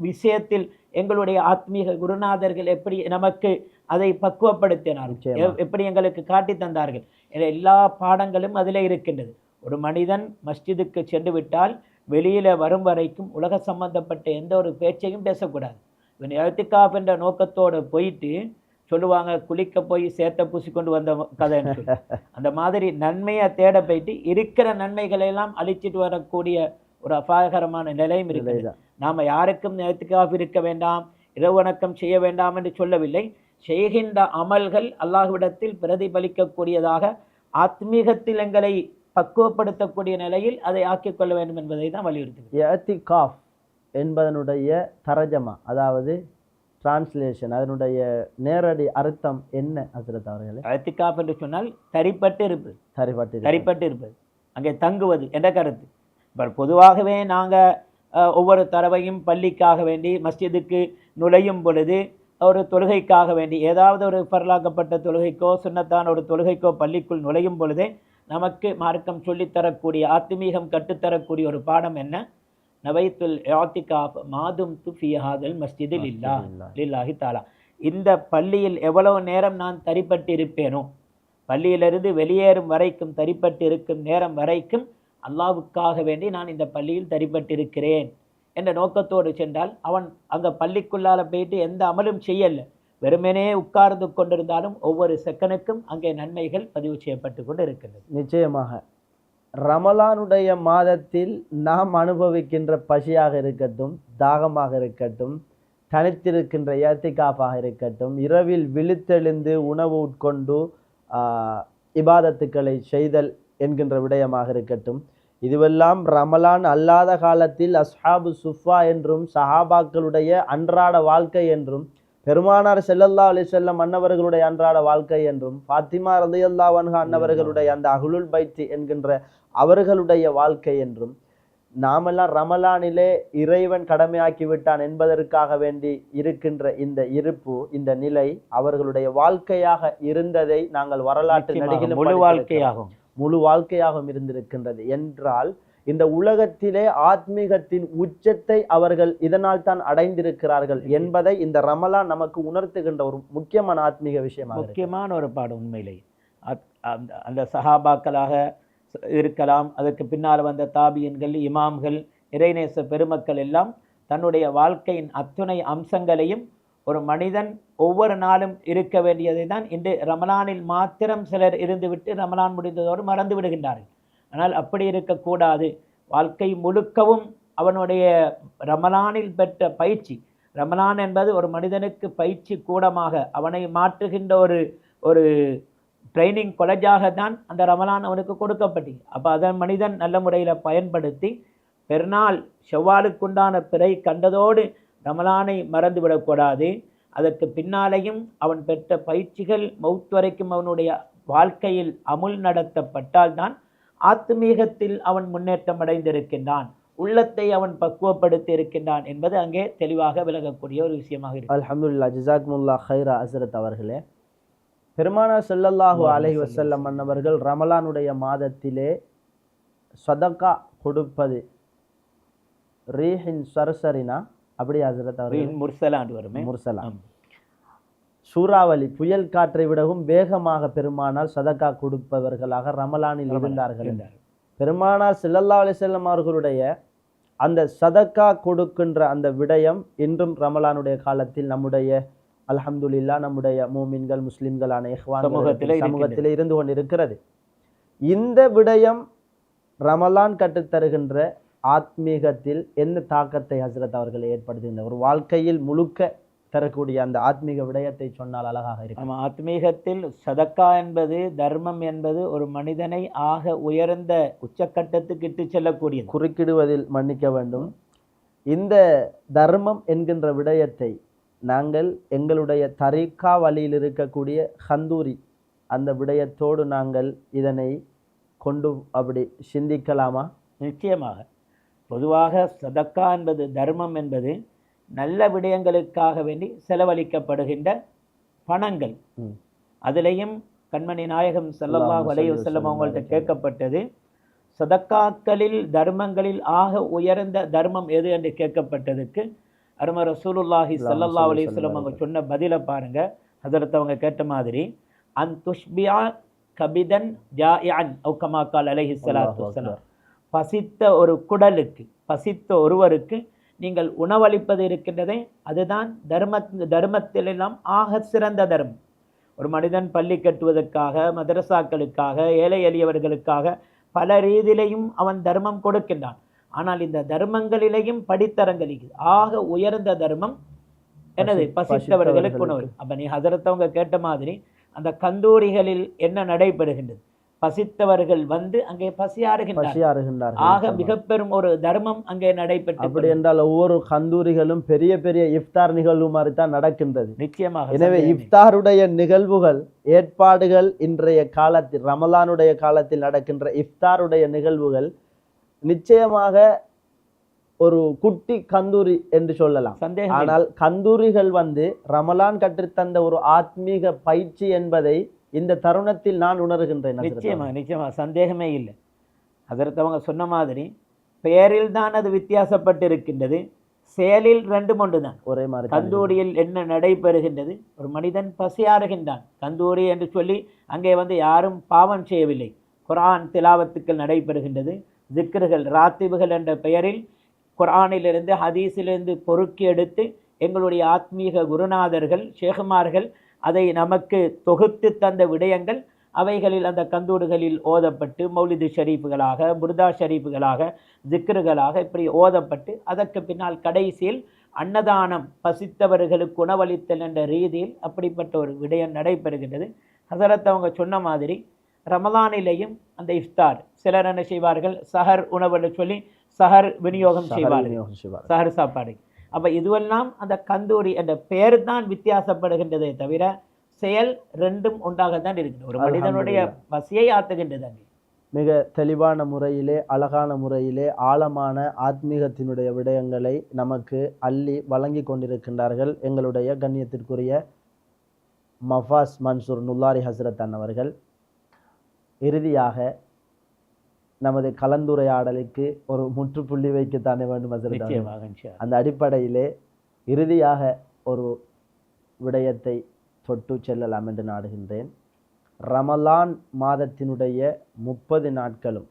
விஷயத்தில் எங்களுடைய ஆத்மீக குருநாதர்கள் எப்படி நமக்கு அதை பக்குவப்படுத்தினார்கள், எப்படி எங்களுக்கு காட்டி தந்தார்கள். எல்லா பாடங்களும் அதில் இருக்கின்றது. ஒரு மனிதன் மஸ்ஜிதுக்கு சென்று விட்டால் வெளியில் வரும் வரைக்கும் உலக சம்பந்தப்பட்ட எந்த ஒரு பேச்சையும் பேசக்கூடாது. இவன் இஅ்திகாஃப் என்ற நோக்கத்தோடு போயிட்டு சொல்லுவாங்க, குளிக்க போய் சேத்தை பூசி கொண்டு வந்த கதைன்னு சொல்லி அந்த மாதிரி நன்மையை தேட போயிட்டு இருக்கிற நன்மைகளை எல்லாம் அழிச்சிட்டு வரக்கூடிய ஒரு அபாயகரமான நிலையும் இருக்கிறது. நாம் யாருக்கும் இஅ்திகாஃப் இருக்க வேண்டாம், இரவு வணக்கம் செய்ய வேண்டாம் என்று சொல்லவில்லை. செய்கின்ற அமல்கள் அல்லாஹ்விடத்தில் பிரதிபலிக்கக்கூடியதாக ஆத்மீகத்தில் எங்களை பக்குவப்படுத்தக்கூடிய நிலையில் அதை ஆக்கிக் கொள்ள வேண்டும் என்பதை தான் வலியுறுத்துகிறது. இஅ்திகாஃப் என்பதனுடைய தரஜமா, அதாவது டிரான்ஸ்லேஷன், அதனுடைய நேரடி அர்த்தம் என்ன ஹஜ்ரத் அவர்களே? இஅ்திகாஃப் என்று சொன்னால் தரிப்பட்டு இருப்பது, அங்கே தங்குவது என்ற கருத்து. இப்போ பொதுவாகவே நாங்கள் ஒவ்வொரு தடவையும் பள்ளிக்காக வேண்டி மஸ்ஜிதுக்கு நுழையும் பொழுது ஒரு தொழுகைக்காக வேண்டி ஏதாவது ஒரு பரலாக்கப்பட்ட தொழுகைக்கோ சுன்னத்தான ஒரு தொழுகைக்கோ பள்ளிக்குள் நுழையும் பொழுதே நமக்கு மார்க்கம் சொல்லித்தரக்கூடிய ஆத்மீகம் கற்றுத்தரக்கூடிய ஒரு பாடம் என்ன? நவைத்துல் இஅ்திகாஃப் மாதும் ஃபீ ஹாதல் மஸ்ஜிதில் லில்லாஹி தஆலா. இந்த பள்ளியில் எவ்வளவு நேரம் நான் தரிப்பட்டு இருப்பேனோ, பள்ளியிலிருந்து வெளியேறும் வரைக்கும் தரிப்பட்டு இருக்கும் நேரம் வரைக்கும் அல்லாஹ்வுக்காக வேண்டி நான் இந்த பள்ளியில் தரிப்பட்டிருக்கிறேன் என்ற நோக்கத்தோடு சென்றால் அவன் அந்த பள்ளிக்குள்ளால போயிட்டு எந்த அமலும் செய்யலை, வெறுமனே உட்கார்ந்து கொண்டிருந்தாலும் ஒவ்வொரு செகண்டுக்கும் அங்கே நன்மைகள் பதிவு செய்யப்பட்டு கொண்டு இருக்கின்றது. நிச்சயமாக ரமலானுடைய மாதத்தில் நாம் அனுபவிக்கின்ற பசியாக இருக்கட்டும், தாகமாக இருக்கட்டும், தனித்திருக்கின்ற இஅ்திகாஃபாக இருக்கட்டும், இரவில் விழித்தெழுந்து உணவு உட்கொண்டு இபாதத்துக்களை செய்தல் என்கின்ற விடயமாக இருக்கட்டும், இதுவெல்லாம் ரமலான் அல்லாத காலத்தில் அஸ்ஹாபு சுஃபா என்றும் சஹாபாக்களுடைய அன்றாட வாழ்க்கை என்றும், பெருமானார் ஸல்லல்லாஹு அலைஹி வஸல்லம் அன்னவர்களுடைய அன்றாட வாழ்க்கை என்றும், ஃபாத்திமா ரலியல்லாஹு அன்ஹா அன்னவர்களுடைய அந்த அஹ்லுல் பைத் என்கின்ற அவர்களுடைய வாழ்க்கை என்றும், நாமெல்லாம் ரமலானிலே இறைவன் கடமையாக்கி விட்டான் என்பதற்காக வேண்டி இருக்கின்ற இந்த இருப்பு, இந்த நிலை அவர்களுடைய வாழ்க்கையாக இருந்ததை நாங்கள் வரலாற்று நடிகளும் முழு வாழ்க்கையாகவும் இருந்திருக்கின்றது. என்றால் இந்த உலகத்திலே ஆத்மீகத்தின் உச்சத்தை அவர்கள் இதனால் தான் அடைந்திருக்கிறார்கள் என்பதை இந்த ரமலான் நமக்கு உணர்த்துகின்ற ஒரு முக்கியமான ஆத்மீக விஷயமாக, முக்கியமான ஒரு பாடம். உண்மையிலே அந்த சஹாபாக்களாக இருக்கலாம், அதற்கு பின்னால் வந்த தாபியன்கள், இமாம்கள், இறைநேச பெருமக்கள் எல்லாம் தன்னுடைய வாழ்க்கையின் அத்துணை அம்சங்களையும் ஒரு மனிதன் ஒவ்வொரு நாளும் இருக்க வேண்டியதை தான் இன்று ரமலானில் மாத்திரம் சிலர் இருந்துவிட்டு ரமலான் முடிந்ததோடு மறந்து விடுகின்றார்கள். ஆனால் அப்படி இருக்கக்கூடாது. வாழ்க்கை முழுக்கவும் அவனுடைய ரமலானில் பெற்ற பயிற்சி, ரமலான் என்பது ஒரு மனிதனுக்கு பயிற்சி கூடமாக அவனை மாற்றுகின்ற ஒரு ட்ரைனிங் காலேஜாக தான் அந்த ரமலான் அவனுக்கு கொடுக்கப்பட்டது. அப்போ அதன் மனிதன் நல்ல முறையில் பயன்படுத்தி பெருநாள் செவ்வாலுக்குண்டான பிறை கண்டதோடு ரமலானை மறந்து விடக்கூடாது. அதற்கு பின்னாலேயும் அவன் பெற்ற பயிற்சிகள் மௌத் வரைக்கும் அவனுடைய வாழ்க்கையில் அமுல் நடத்தப்பட்டால்தான் ஆத்மீகத்தில் அவன் முன்னேற்றம் அடைந்திருக்கின்றான், உள்ளத்தை அவன் பக்குவப்படுத்தி இருக்கின்றான் என்பது அங்கே தெளிவாக விலகக்கூடிய ஒரு விஷயமாக இருக்கு. அல்ஹம்துலில்லாஹ், ஜஸாக்குமுல்லாஹ் ஹைரா ஹஸ்ரத் அவர்களே. பெருமானார் ஸல்லல்லாஹு அலைஹி வஸல்லம் அன்னவர்கள் ரமலானுடைய மாதத்திலே சதகா கொடுப்பது ரீஹின் சர்சரினா, அப்படி ஹஸ்ரத் அவர்கள் முர்சலாண்டு வருமே, முர்சலா சூறாவளி புயல் காற்றை விடவும் வேகமாக பெருமானார் சதக்கா கொடுப்பவர்களாக ரமலானில் இருந்தார்கள். பெருமானார் ஸல்லல்லாஹு அலைஹி வஸல்லம் அவர்களுடைய அந்த சதக்கா கொடுக்கின்ற அந்த விடயம் இன்றும் ரமலானுடைய காலத்தில் நம்முடைய அல்ஹம்துலில்லாஹ் நம்முடைய மூமின்கள் முஸ்லிம்களான சமூகத்திலே இருந்து கொண்டிருக்கிறது. இந்த விடயம் ரமலான் கற்றுத்தருகின்ற ஆத்மீகத்தில் என்ன தாக்கத்தை ஹஸ்ரத் அவர்கள் ஏற்படுத்துகின்ற ஒரு வாழ்க்கையில் முழுக்க தரக்கூடிய அந்த ஆத்மீக விடயத்தை சொன்னால் அழகாக இருக்கும். ஆத்மீகத்தில் சதக்கா என்பது தர்மம் என்பது ஒரு மனிதனை ஆக உயர்ந்த உச்சக்கட்டத்துக்கு இட்டு செல்லக்கூடியது. குறுக்கிடுவதில் மன்னிக்க வேண்டும். இந்த தர்மம் என்கின்ற விடயத்தை நாங்கள் எங்களுடைய தரீக்கா வழியில் இருக்கக்கூடிய ஹந்தூரி அந்த விடயத்தோடு நாங்கள் இதனை கொண்டு அப்படி சிந்திக்கலாமா? நிச்சயமாக. பொதுவாக சதக்கா என்பது தர்மம் என்பது நல்ல விடயங்களுக்காக வேண்டி செலவழிக்கப்படுகின்ற பணங்கள். அதிலையும் கண்மணி நாயகம் ஸல்லல்லாஹு அலைஹி வஸல்லம் அவங்கள்ட்ட கேட்கப்பட்டது, சதக்காக்களில் தர்மங்களில் ஆக உயர்ந்த தர்மம் எது என்று கேட்கப்பட்டதுக்கு அருமை ரசூலுல்லாஹி ஸல்லல்லாஹு அலைஹி வஸல்லம் அவங்க சொன்ன பதிலை பாருங்க. ஹஜரத் அவங்க கேட்ட மாதிரி, அன் துஷ்பியா கபிதன் ஜாயிஅன் அவு கமா கால் அலைஹி ஸலாத்து வஸலாம், பசித்த ஒரு குடலுக்கு பசித்த ஒருவருக்கு நீங்கள் உணவளிப்பது இருக்கின்றதே அதுதான் தர்மத்திலெல்லாம் ஆக சிறந்த தர்மம். ஒரு மனிதன் பள்ளி கட்டுவதற்காக, மதரசாக்களுக்காக, ஏழை எளியவர்களுக்காக பல ரீதியிலையும் அவன் தர்மம் கொடுக்கின்றான். ஆனால் இந்த தர்மங்களிலேயும் படித்தரங்களில் ஆக உயர்ந்த தர்மம் என்னது? பசித்தவர்களுக்கு உணவு. அப்ப நீ ஹஜரத் அவங்க கேட்ட மாதிரி அந்த கந்தூரிகளில் என்ன நடைபெறுகின்றது? பசித்தவர்கள் வந்து அங்கே பசியாறுகின்றார்கள். ஆக மிக பெரும் ஒரு தர்மம் அங்கே நடைபெற்று. அப்படி என்றால் ஒவ்வொரு கந்தூரிகளும் பெரிய பெரிய இஃப்தார் நிகழ்வு மாதிரி தான் நடக்கின்றது. நிச்சயமாக. எனவே இஃப்தாருடைய நிகழ்வுகள் ஏற்பாடுகள் இன்றைய காலத்தில் ரமலானுடைய காலத்தில் நடக்கின்ற இஃப்தாருடைய நிகழ்வுகள் நிச்சயமாக ஒரு குட்டி கந்தூரி என்று சொல்லலாம். ஆனால் கந்தூரிகள் வந்து ரமலான் கற்றுத்தந்த ஒரு ஆத்மீக பயிற்சி என்பதை இந்த தருணத்தில் நான் உணர்கின்றேன். நிச்சயமா சந்தேகமே இல்லை. அதற்கு அவங்க சொன்ன மாதிரி பெயரில் தான் அது வித்தியாசப்பட்டு இருக்கின்றது, செயலில் ரெண்டும் ஒன்று தான். ஒரே மாதிரி. கந்தூரியில் என்ன நடைபெறுகின்றது? ஒரு மனிதன் பசியாறுகின்றான். கந்தூரி என்று சொல்லி அங்கே வந்து யாரும் பாவம் செய்யவில்லை. குர்ஆன் திலாவத்துக்கள் நடைபெறுகின்றது. திக்ருகள் ராத்திபுகள் என்ற பெயரில் குர்ஆனிலிருந்து ஹதீஸிலிருந்து பொறுக்கி எடுத்து எங்களுடைய ஆத்மீக குருநாதர்கள் ஷேகுமார்கள் அதை நமக்கு தொகுத்து தந்த விடயங்கள் அவைகளில் அந்த கந்தூடுகளில் ஓதப்பட்டு மௌலிது ஷரீஃபுகளாக, புர்தா ஷரீஃபுகளாக, திக்ருகளாக இப்படி ஓதப்பட்டு அதற்கு பின்னால் கடைசியில் அன்னதானம், பசித்தவர்களுக்கு உணவளித்தல் என்ற ரீதியில் அப்படிப்பட்ட ஒரு விடயம் நடைபெறுகின்றது. ஹஸரத் அவங்க சொன்ன மாதிரி ரமலானிலேயும் அந்த இஃப்தார் சிலர் என்ன செய்வார்கள்? சஹர் உணவுன்னு சொல்லி சஹர் விநியோகம் செய்வார்கள், சஹர் சாப்பாடு. அப்போ இதுவெல்லாம் அந்த கந்தூரி என்ற பெயர் தான் வித்தியாசப்படுகின்றதே தவிர செயல் ரெண்டும் ஒன்றாகத்தான் இருக்குது. ஒரு மனிதனுடைய பசியை ஆத்துகின்றது. மிக தெளிவான முறையிலே, அழகான முறையிலே, ஆழமான ஆத்மீகத்தினுடைய விடயங்களை நமக்கு அள்ளி வழங்கி கொண்டிருக்கின்றார்கள் எங்களுடைய கண்ணியத்திற்குரிய மஃபாஸ் மன்சூர் நுல்லாரி ஹஸ்ரத் அவர்கள். இறுதியாக நமது கலந்துரையாடலுக்கு ஒரு முற்றுப்புள்ளி வைக்கத்தானே வேண்டும். அந்த அடிப்படையிலே இறுதியாக ஒரு விடயத்தை தொட்டு செல்லலாம் என்று நாடுகின்றேன். ரமலான் மாதத்தினுடைய 30 நாட்களும்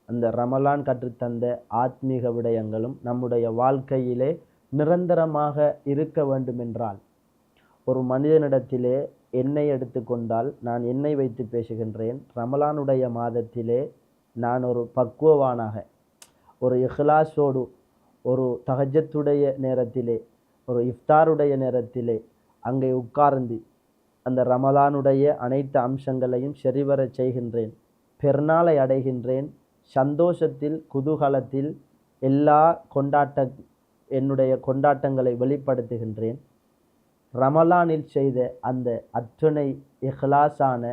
அந்த ரமலான் கற்றுத்தந்த ஆத்மீக விடயங்களும் நம்முடைய வாழ்க்கையிலே நிரந்தரமாக இருக்க வேண்டுமென்றால், ஒரு மனிதனிடத்திலே எண்ணெய் எடுத்துக்கொண்டால், நான் எண்ணெய் வைத்து பேசுகின்றேன், ரமலானுடைய மாதத்திலே நான் ஒரு பக்குவவானாக, ஒரு இஹ்லாஸோடு, ஒரு தஹஜ்ஜத்துடைய நேரத்திலே, ஒரு இஃப்தாருடைய நேரத்திலே அங்கே உட்கார்ந்து அந்த ரமலானுடைய அனைத்து அம்சங்களையும் சரிவர செய்கின்றேன், பெருநாளை அடைகின்றேன், சந்தோஷத்தில் குதூகலத்தில் எல்லா என்னுடைய கொண்டாட்டங்களை வெளிப்படுத்துகின்றேன். ரமலானில் செய்த அந்த அத்துணை இஹ்லாஸான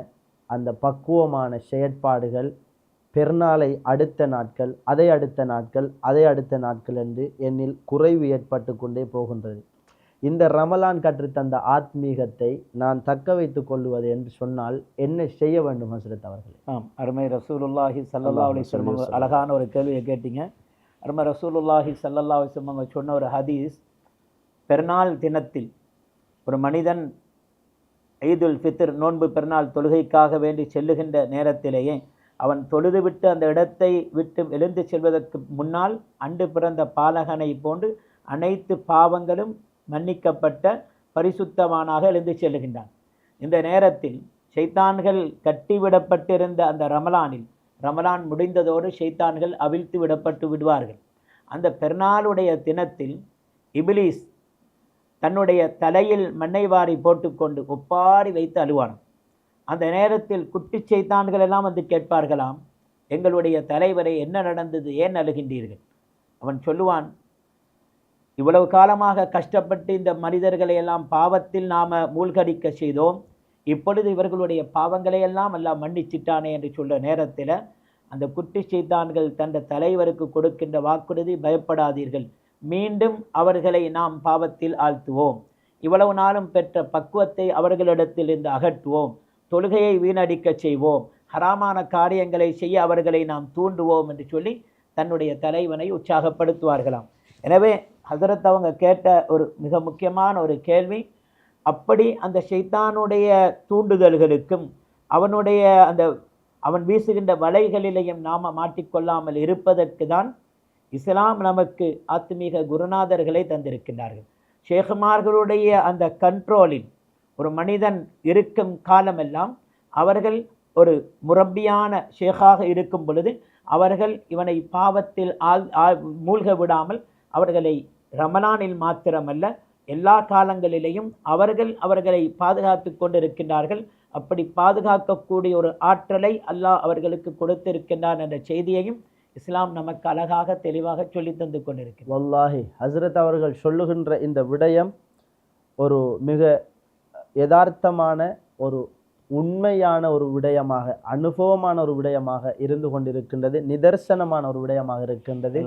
அந்த பக்குவமான செயற்பாடுகள் பெருநாளை அடுத்த நாட்கள், அதை அடுத்த நாட்கள், அதை அடுத்த நாட்கள் என்று என்னில் குறைவு ஏற்பட்டு கொண்டே போகின்றது. இந்த ரமலான் கற்றுத்தந்த ஆத்மீகத்தை நான் தக்க வைத்துக் கொள்வது என்று சொன்னால் என்ன செய்ய வேண்டும் ஹஸ்ரத் அவர்களே? அருமை ரசூலுல்லாஹி ஸல்லல்லாஹு அலைஹி வஸல்லம் அழகான ஒரு கேள்வியை கேட்டீங்க. அருமை ரசூலுல்லாஹி ஸல்லல்லாஹு அலைஹி வஸல்லம் சொன்ன ஒரு ஹதீஸ், பெருநாள் தினத்தில் ஒரு மனிதன் ஈதுல் ஃபித்ர் நோன்பு பெருநாள் தொழுகைக்காக வேண்டி செல்லுகின்ற நேரத்திலேயே அவன் தொழுதுவிட்டு அந்த இடத்தை விட்டு எழுந்து செல்வதற்கு முன்னால் அன்று பிறந்த பாலகனை போன்று அனைத்து பாவங்களும் மன்னிக்கப்பட்ட பரிசுத்தவானாக எழுந்து செல்லுகின்றான். இந்த நேரத்தில் ஷைத்தான்கள் கட்டிவிடப்பட்டிருந்த அந்த ரமலான் முடிந்ததோடு ஷைத்தான்கள் அவிழ்த்து விடப்பட்டு விடுவார்கள். அந்த பெருநாளுடைய தினத்தில் இபிலீஸ் தன்னுடைய தலையில் மண்ணை வாரி போட்டுக்கொண்டு ஒப்பாரி வைத்து அழுவானாம். அந்த நேரத்தில் குட்டி சைத்தான்கள் எல்லாம் வந்து கேட்பார்களாம், எங்களுடைய தலைவரை என்ன நடந்தது, ஏன் அழுகின்றீர்கள்? அவன் சொல்லுவான், இவ்வளவு காலமாக கஷ்டப்பட்டு இந்த மனிதர்களை எல்லாம் பாவத்தில் நாம் மூழ்கடிக்க செய்தோம், இப்பொழுது இவர்களுடைய பாவங்களை எல்லாம் எல்லாம் மன்னிச்சிட்டானே என்று சொல்ல நேரத்தில் அந்த குட்டி சைத்தான்கள் தந்த தலைவருக்கு கொடுக்கின்ற வாக்குறுதி, பயப்படாதீர்கள், மீண்டும் அவர்களை நாம் பாவத்தில் ஆழ்த்துவோம், இவ்வளவு நாளும் பெற்ற பக்குவத்தை அவர்களிடத்தில் இருந்து அகற்றுவோம், தொழுகையை வீணடிக்க செய்வோம், ஹராமான காரியங்களை செய்ய அவர்களை நாம் தூண்டுவோம் என்று சொல்லி தன்னுடைய தலைவனை உற்சாகப்படுத்துவார்களாம். எனவே ஹசரத் அவங்க கேட்ட ஒரு மிக முக்கியமான ஒரு கேள்வி, அப்படி அந்த ஷைத்தானுடைய தூண்டுதல்களுக்கும் அவன் வீசுகின்ற வலைகளிலேயும் நாம் மாட்டிக்கொள்ளாமல் இருப்பதற்கு தான் இஸ்லாம் நமக்கு ஆத்மீக குருநாதர்களை தந்திருக்கின்றார்கள். ஷேகுமார்களுடைய அந்த கண்ட்ரோலில் ஒரு மனிதன் இருக்கும் காலமெல்லாம் அவர்கள் ஒரு முரப்பியான ஷேகாக இருக்கும் பொழுது அவர்கள் இவனை பாவத்தில் மூழ்க விடாமல் அவர்களை ரமலானில் மாத்திரமல்ல எல்லா காலங்களிலேயும் அவர்களை பாதுகாத்து கொண்டிருக்கின்றார்கள். அப்படி பாதுகாக்கக்கூடிய ஒரு ஆற்றலை அல்லாஹ் அவர்களுக்கு கொடுத்திருக்கின்றான் என்ற செய்தியையும் இஸ்லாம் நமக்கு அழகாக தெளிவாக சொல்லி தந்து கொண்டிருக்கிறது. வல்லாஹி ஹஸ்ரத் அவர்கள் சொல்லுகின்ற இந்த விடயம் ஒரு மிக யதார்த்தமான ஒரு உண்மையான ஒரு விடயமாக, அனுபவமான ஒரு விடயமாக இருந்து கொண்டிருக்கின்றது, நிதர்சனமான ஒரு விடயமாக இருக்கின்றது.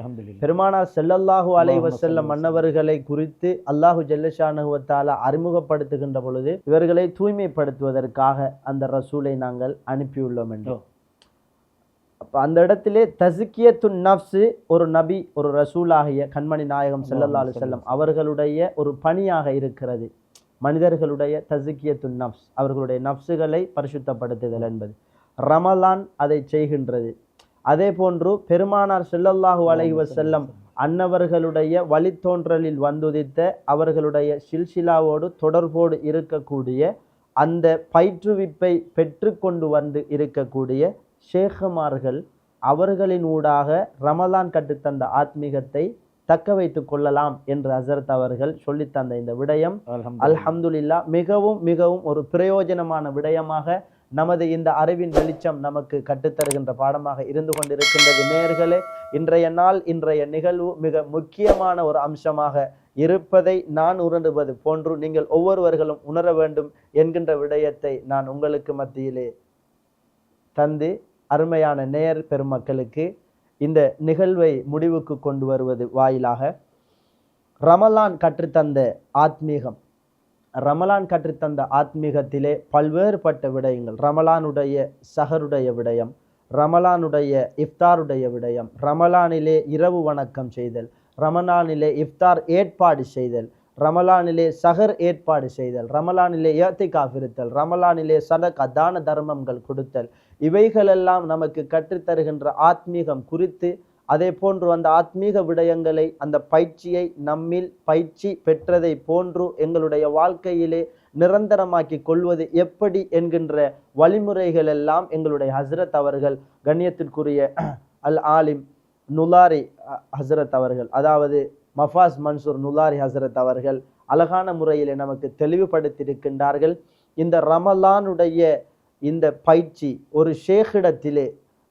பெருமானார் ஸல்லல்லாஹு அலைஹி வஸல்லம் மன்னவர்களை குறித்து அல்லாஹு ஜல்லஷானஹு வ தஆலா அறிமுகப்படுத்துகின்ற பொழுது இவர்களை தூய்மைப்படுத்துவதற்காக அந்த ரசூலை நாங்கள் அனுப்பியுள்ளோம் என்று. அப்போ அந்த இடத்திலே தஸ்கியத்துன் நஃப்ஸ் ஒரு நபி, ஒரு ரசூலாகிய கண்மணி நாயகம் ஸல்லல்லாஹு அலைஹி வஸல்லம் அவர்களுடைய ஒரு பணியாக இருக்கிறது. மனிதர்களுடைய தஸ்கியத்துன் நஃப்ஸ், அவர்களுடைய நஃப்ஸுகளை பரிசுத்தப்படுத்துதல் என்பது ரமலான் அதை செய்கின்றது. அதே போன்று பெருமானார் ஸல்லல்லாஹு அலைஹி வஸல்லம் அன்னவர்களுடைய வழித்தோன்றலில் வந்துதித்த அவர்களுடைய சில்சிலாவோடு தொடர்போடு இருக்கக்கூடிய அந்த பயிற்றுவிப்பை பெற்று கொண்டு வந்து இருக்கக்கூடிய ஷேகுமார்கள் அவர்களின் ஊடாக ரமலான் கற்றுத்தந்த ஆத்மீகத்தை தக்க வைத்து கொள்ளலாம் என்று ஹசரத் அவர்கள் சொல்லித்தந்த இந்த விடயம் அல்ஹம்துலில்லாஹ் மிகவும் மிகவும் ஒரு பிரயோஜனமான விடயமாக நமது இந்த அறிவின் வெளிச்சம் நமக்கு கற்றுத்தருகின்ற பாடமாக இருந்து கொண்டிருக்கின்றது. நேயர்களே, இன்றைய நிகழ்வு மிக முக்கியமான ஒரு அம்சமாக இருப்பதை நான் உணர்வது போன்று நீங்கள் ஒவ்வொருவர்களும் உணர வேண்டும் என்கின்ற விடயத்தை நான் உங்களுக்கு மத்தியிலே தந்து அருமையான நேயர் பெருமக்களுக்கு இந்த நிகழ்வை முடிவுக்கு கொண்டு வருவது வாயிலாக ரமலான் கற்றுத்தந்த ஆத்மீகத்திலே பல்வேறுபட்ட விடயங்கள், ரமலானுடைய சஹருடைய விடயம், ரமலானுடைய இஃப்தாருடைய விடயம், ரமலானிலே இரவு வணக்கம் செய்தல், ரமலானிலே இஃப்தார் ஏற்பாடு செய்தல், ரமலானிலே சஹர் ஏற்பாடு செய்தல், ரமலானிலே இஅ்திகாஃப் இருத்தல், ரமலானிலே சதகா தான தர்மங்கள் கொடுத்தல், இவைகளெல்லாம் நமக்கு கற்றுத்தருகின்ற ஆத்மீகம் குறித்து, அதே போன்று அந்த ஆத்மீக விடயங்களை அந்த பயிற்சியை நம்மில் பயிற்சி பெற்றதை போன்று எங்களுடைய வாழ்க்கையிலே நிரந்தரமாக்கி கொள்வது எப்படி என்கின்ற வழிமுறைகள் எல்லாம் எங்களுடைய ஹஸ்ரத் அவர்கள், கண்ணியத்திற்குரிய அல் ஆலிம் நுலாரி ஹஸ்ரத் அவர்கள், அதாவது மஃபாஸ் மன்சூர் நுலாரி ஹஸ்ரத் அவர்கள் அழகான முறையிலே நமக்கு தெளிவுபடுத்தியிருக்கின்றார்கள். இந்த ரமலானுடைய இந்த பயிற்சி ஒரு ஷேக்கிடத்திலே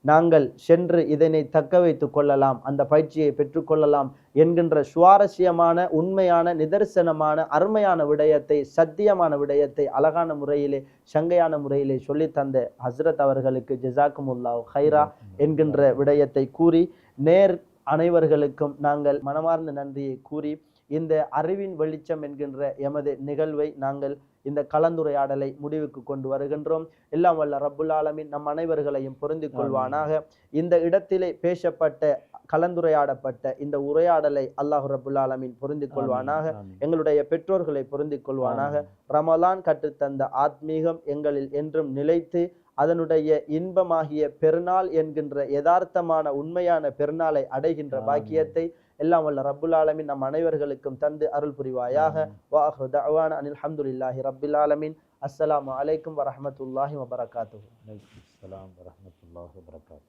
நாங்கள் சென்று இதனை தக்க வைத்து கொள்ளலாம், அந்த பயிற்சியை பெற்றுக்கொள்ளலாம் என்கின்ற சுவாரஸ்யமான உண்மையான நிதர்சனமான அருமையான விடயத்தை, சத்தியமான விடயத்தை அழகான முறையிலே சங்கையான முறையிலே சொல்லி தந்த ஹஸ்ரத் அவர்களுக்கு ஜஸாக்குமுல்லாஹ் ஹைரா என்கின்ற விடயத்தை கூறி, நேர் அனைவர்களுக்கும் நாங்கள் மனமார்ந்த நன்றியை கூறி இந்த அறிவின் வெளிச்சம் என்கின்ற எமது நிகழ்வை நாங்கள் இந்த கலந்துரையாடலை முடிவுக்கு கொண்டு வருகின்றோம். எல்லாம் வல்ல ரப்புல் ஆலமீன் நம் அனைவர்களையும் பொருந்திக் கொள்வானாக. இந்த இடத்திலே பேசப்பட்ட கலந்துரையாடப்பட்ட இந்த உரையாடலை அல்லாஹ் ரப்புல் ஆலமீன் பொருந்திக் கொள்வானாக. எங்களுடைய பெற்றோர்களை பொருந்திக் கொள்வானாக. ரமலான் கற்றுத்தந்த ஆத்மீகம் எங்களில் என்றும் நிலைத்து அதனுடைய இன்பமாகிய பெருநாள் என்கின்ற யதார்த்தமான உண்மையான பெருநாளை அடைகின்ற பாக்கியத்தை எல்லாம் வல்ல ரப்புல் ஆலமீன் நம் அனைவர்களுக்கும் தந்து அருள் புரிவாயாக. வஆஹிரு தஅவானா அனில் ஹம்துலில்லாஹி ரப்பில் ஆலமீன். அஸ்ஸலாமு அலைக்கும் வரஹ்மத்துல்லாஹி வபரகாத்துஹு. அலைக்கும் அஸ்ஸலாம் வரஹ்மத்துல்லாஹி வபரகாத்துஹு.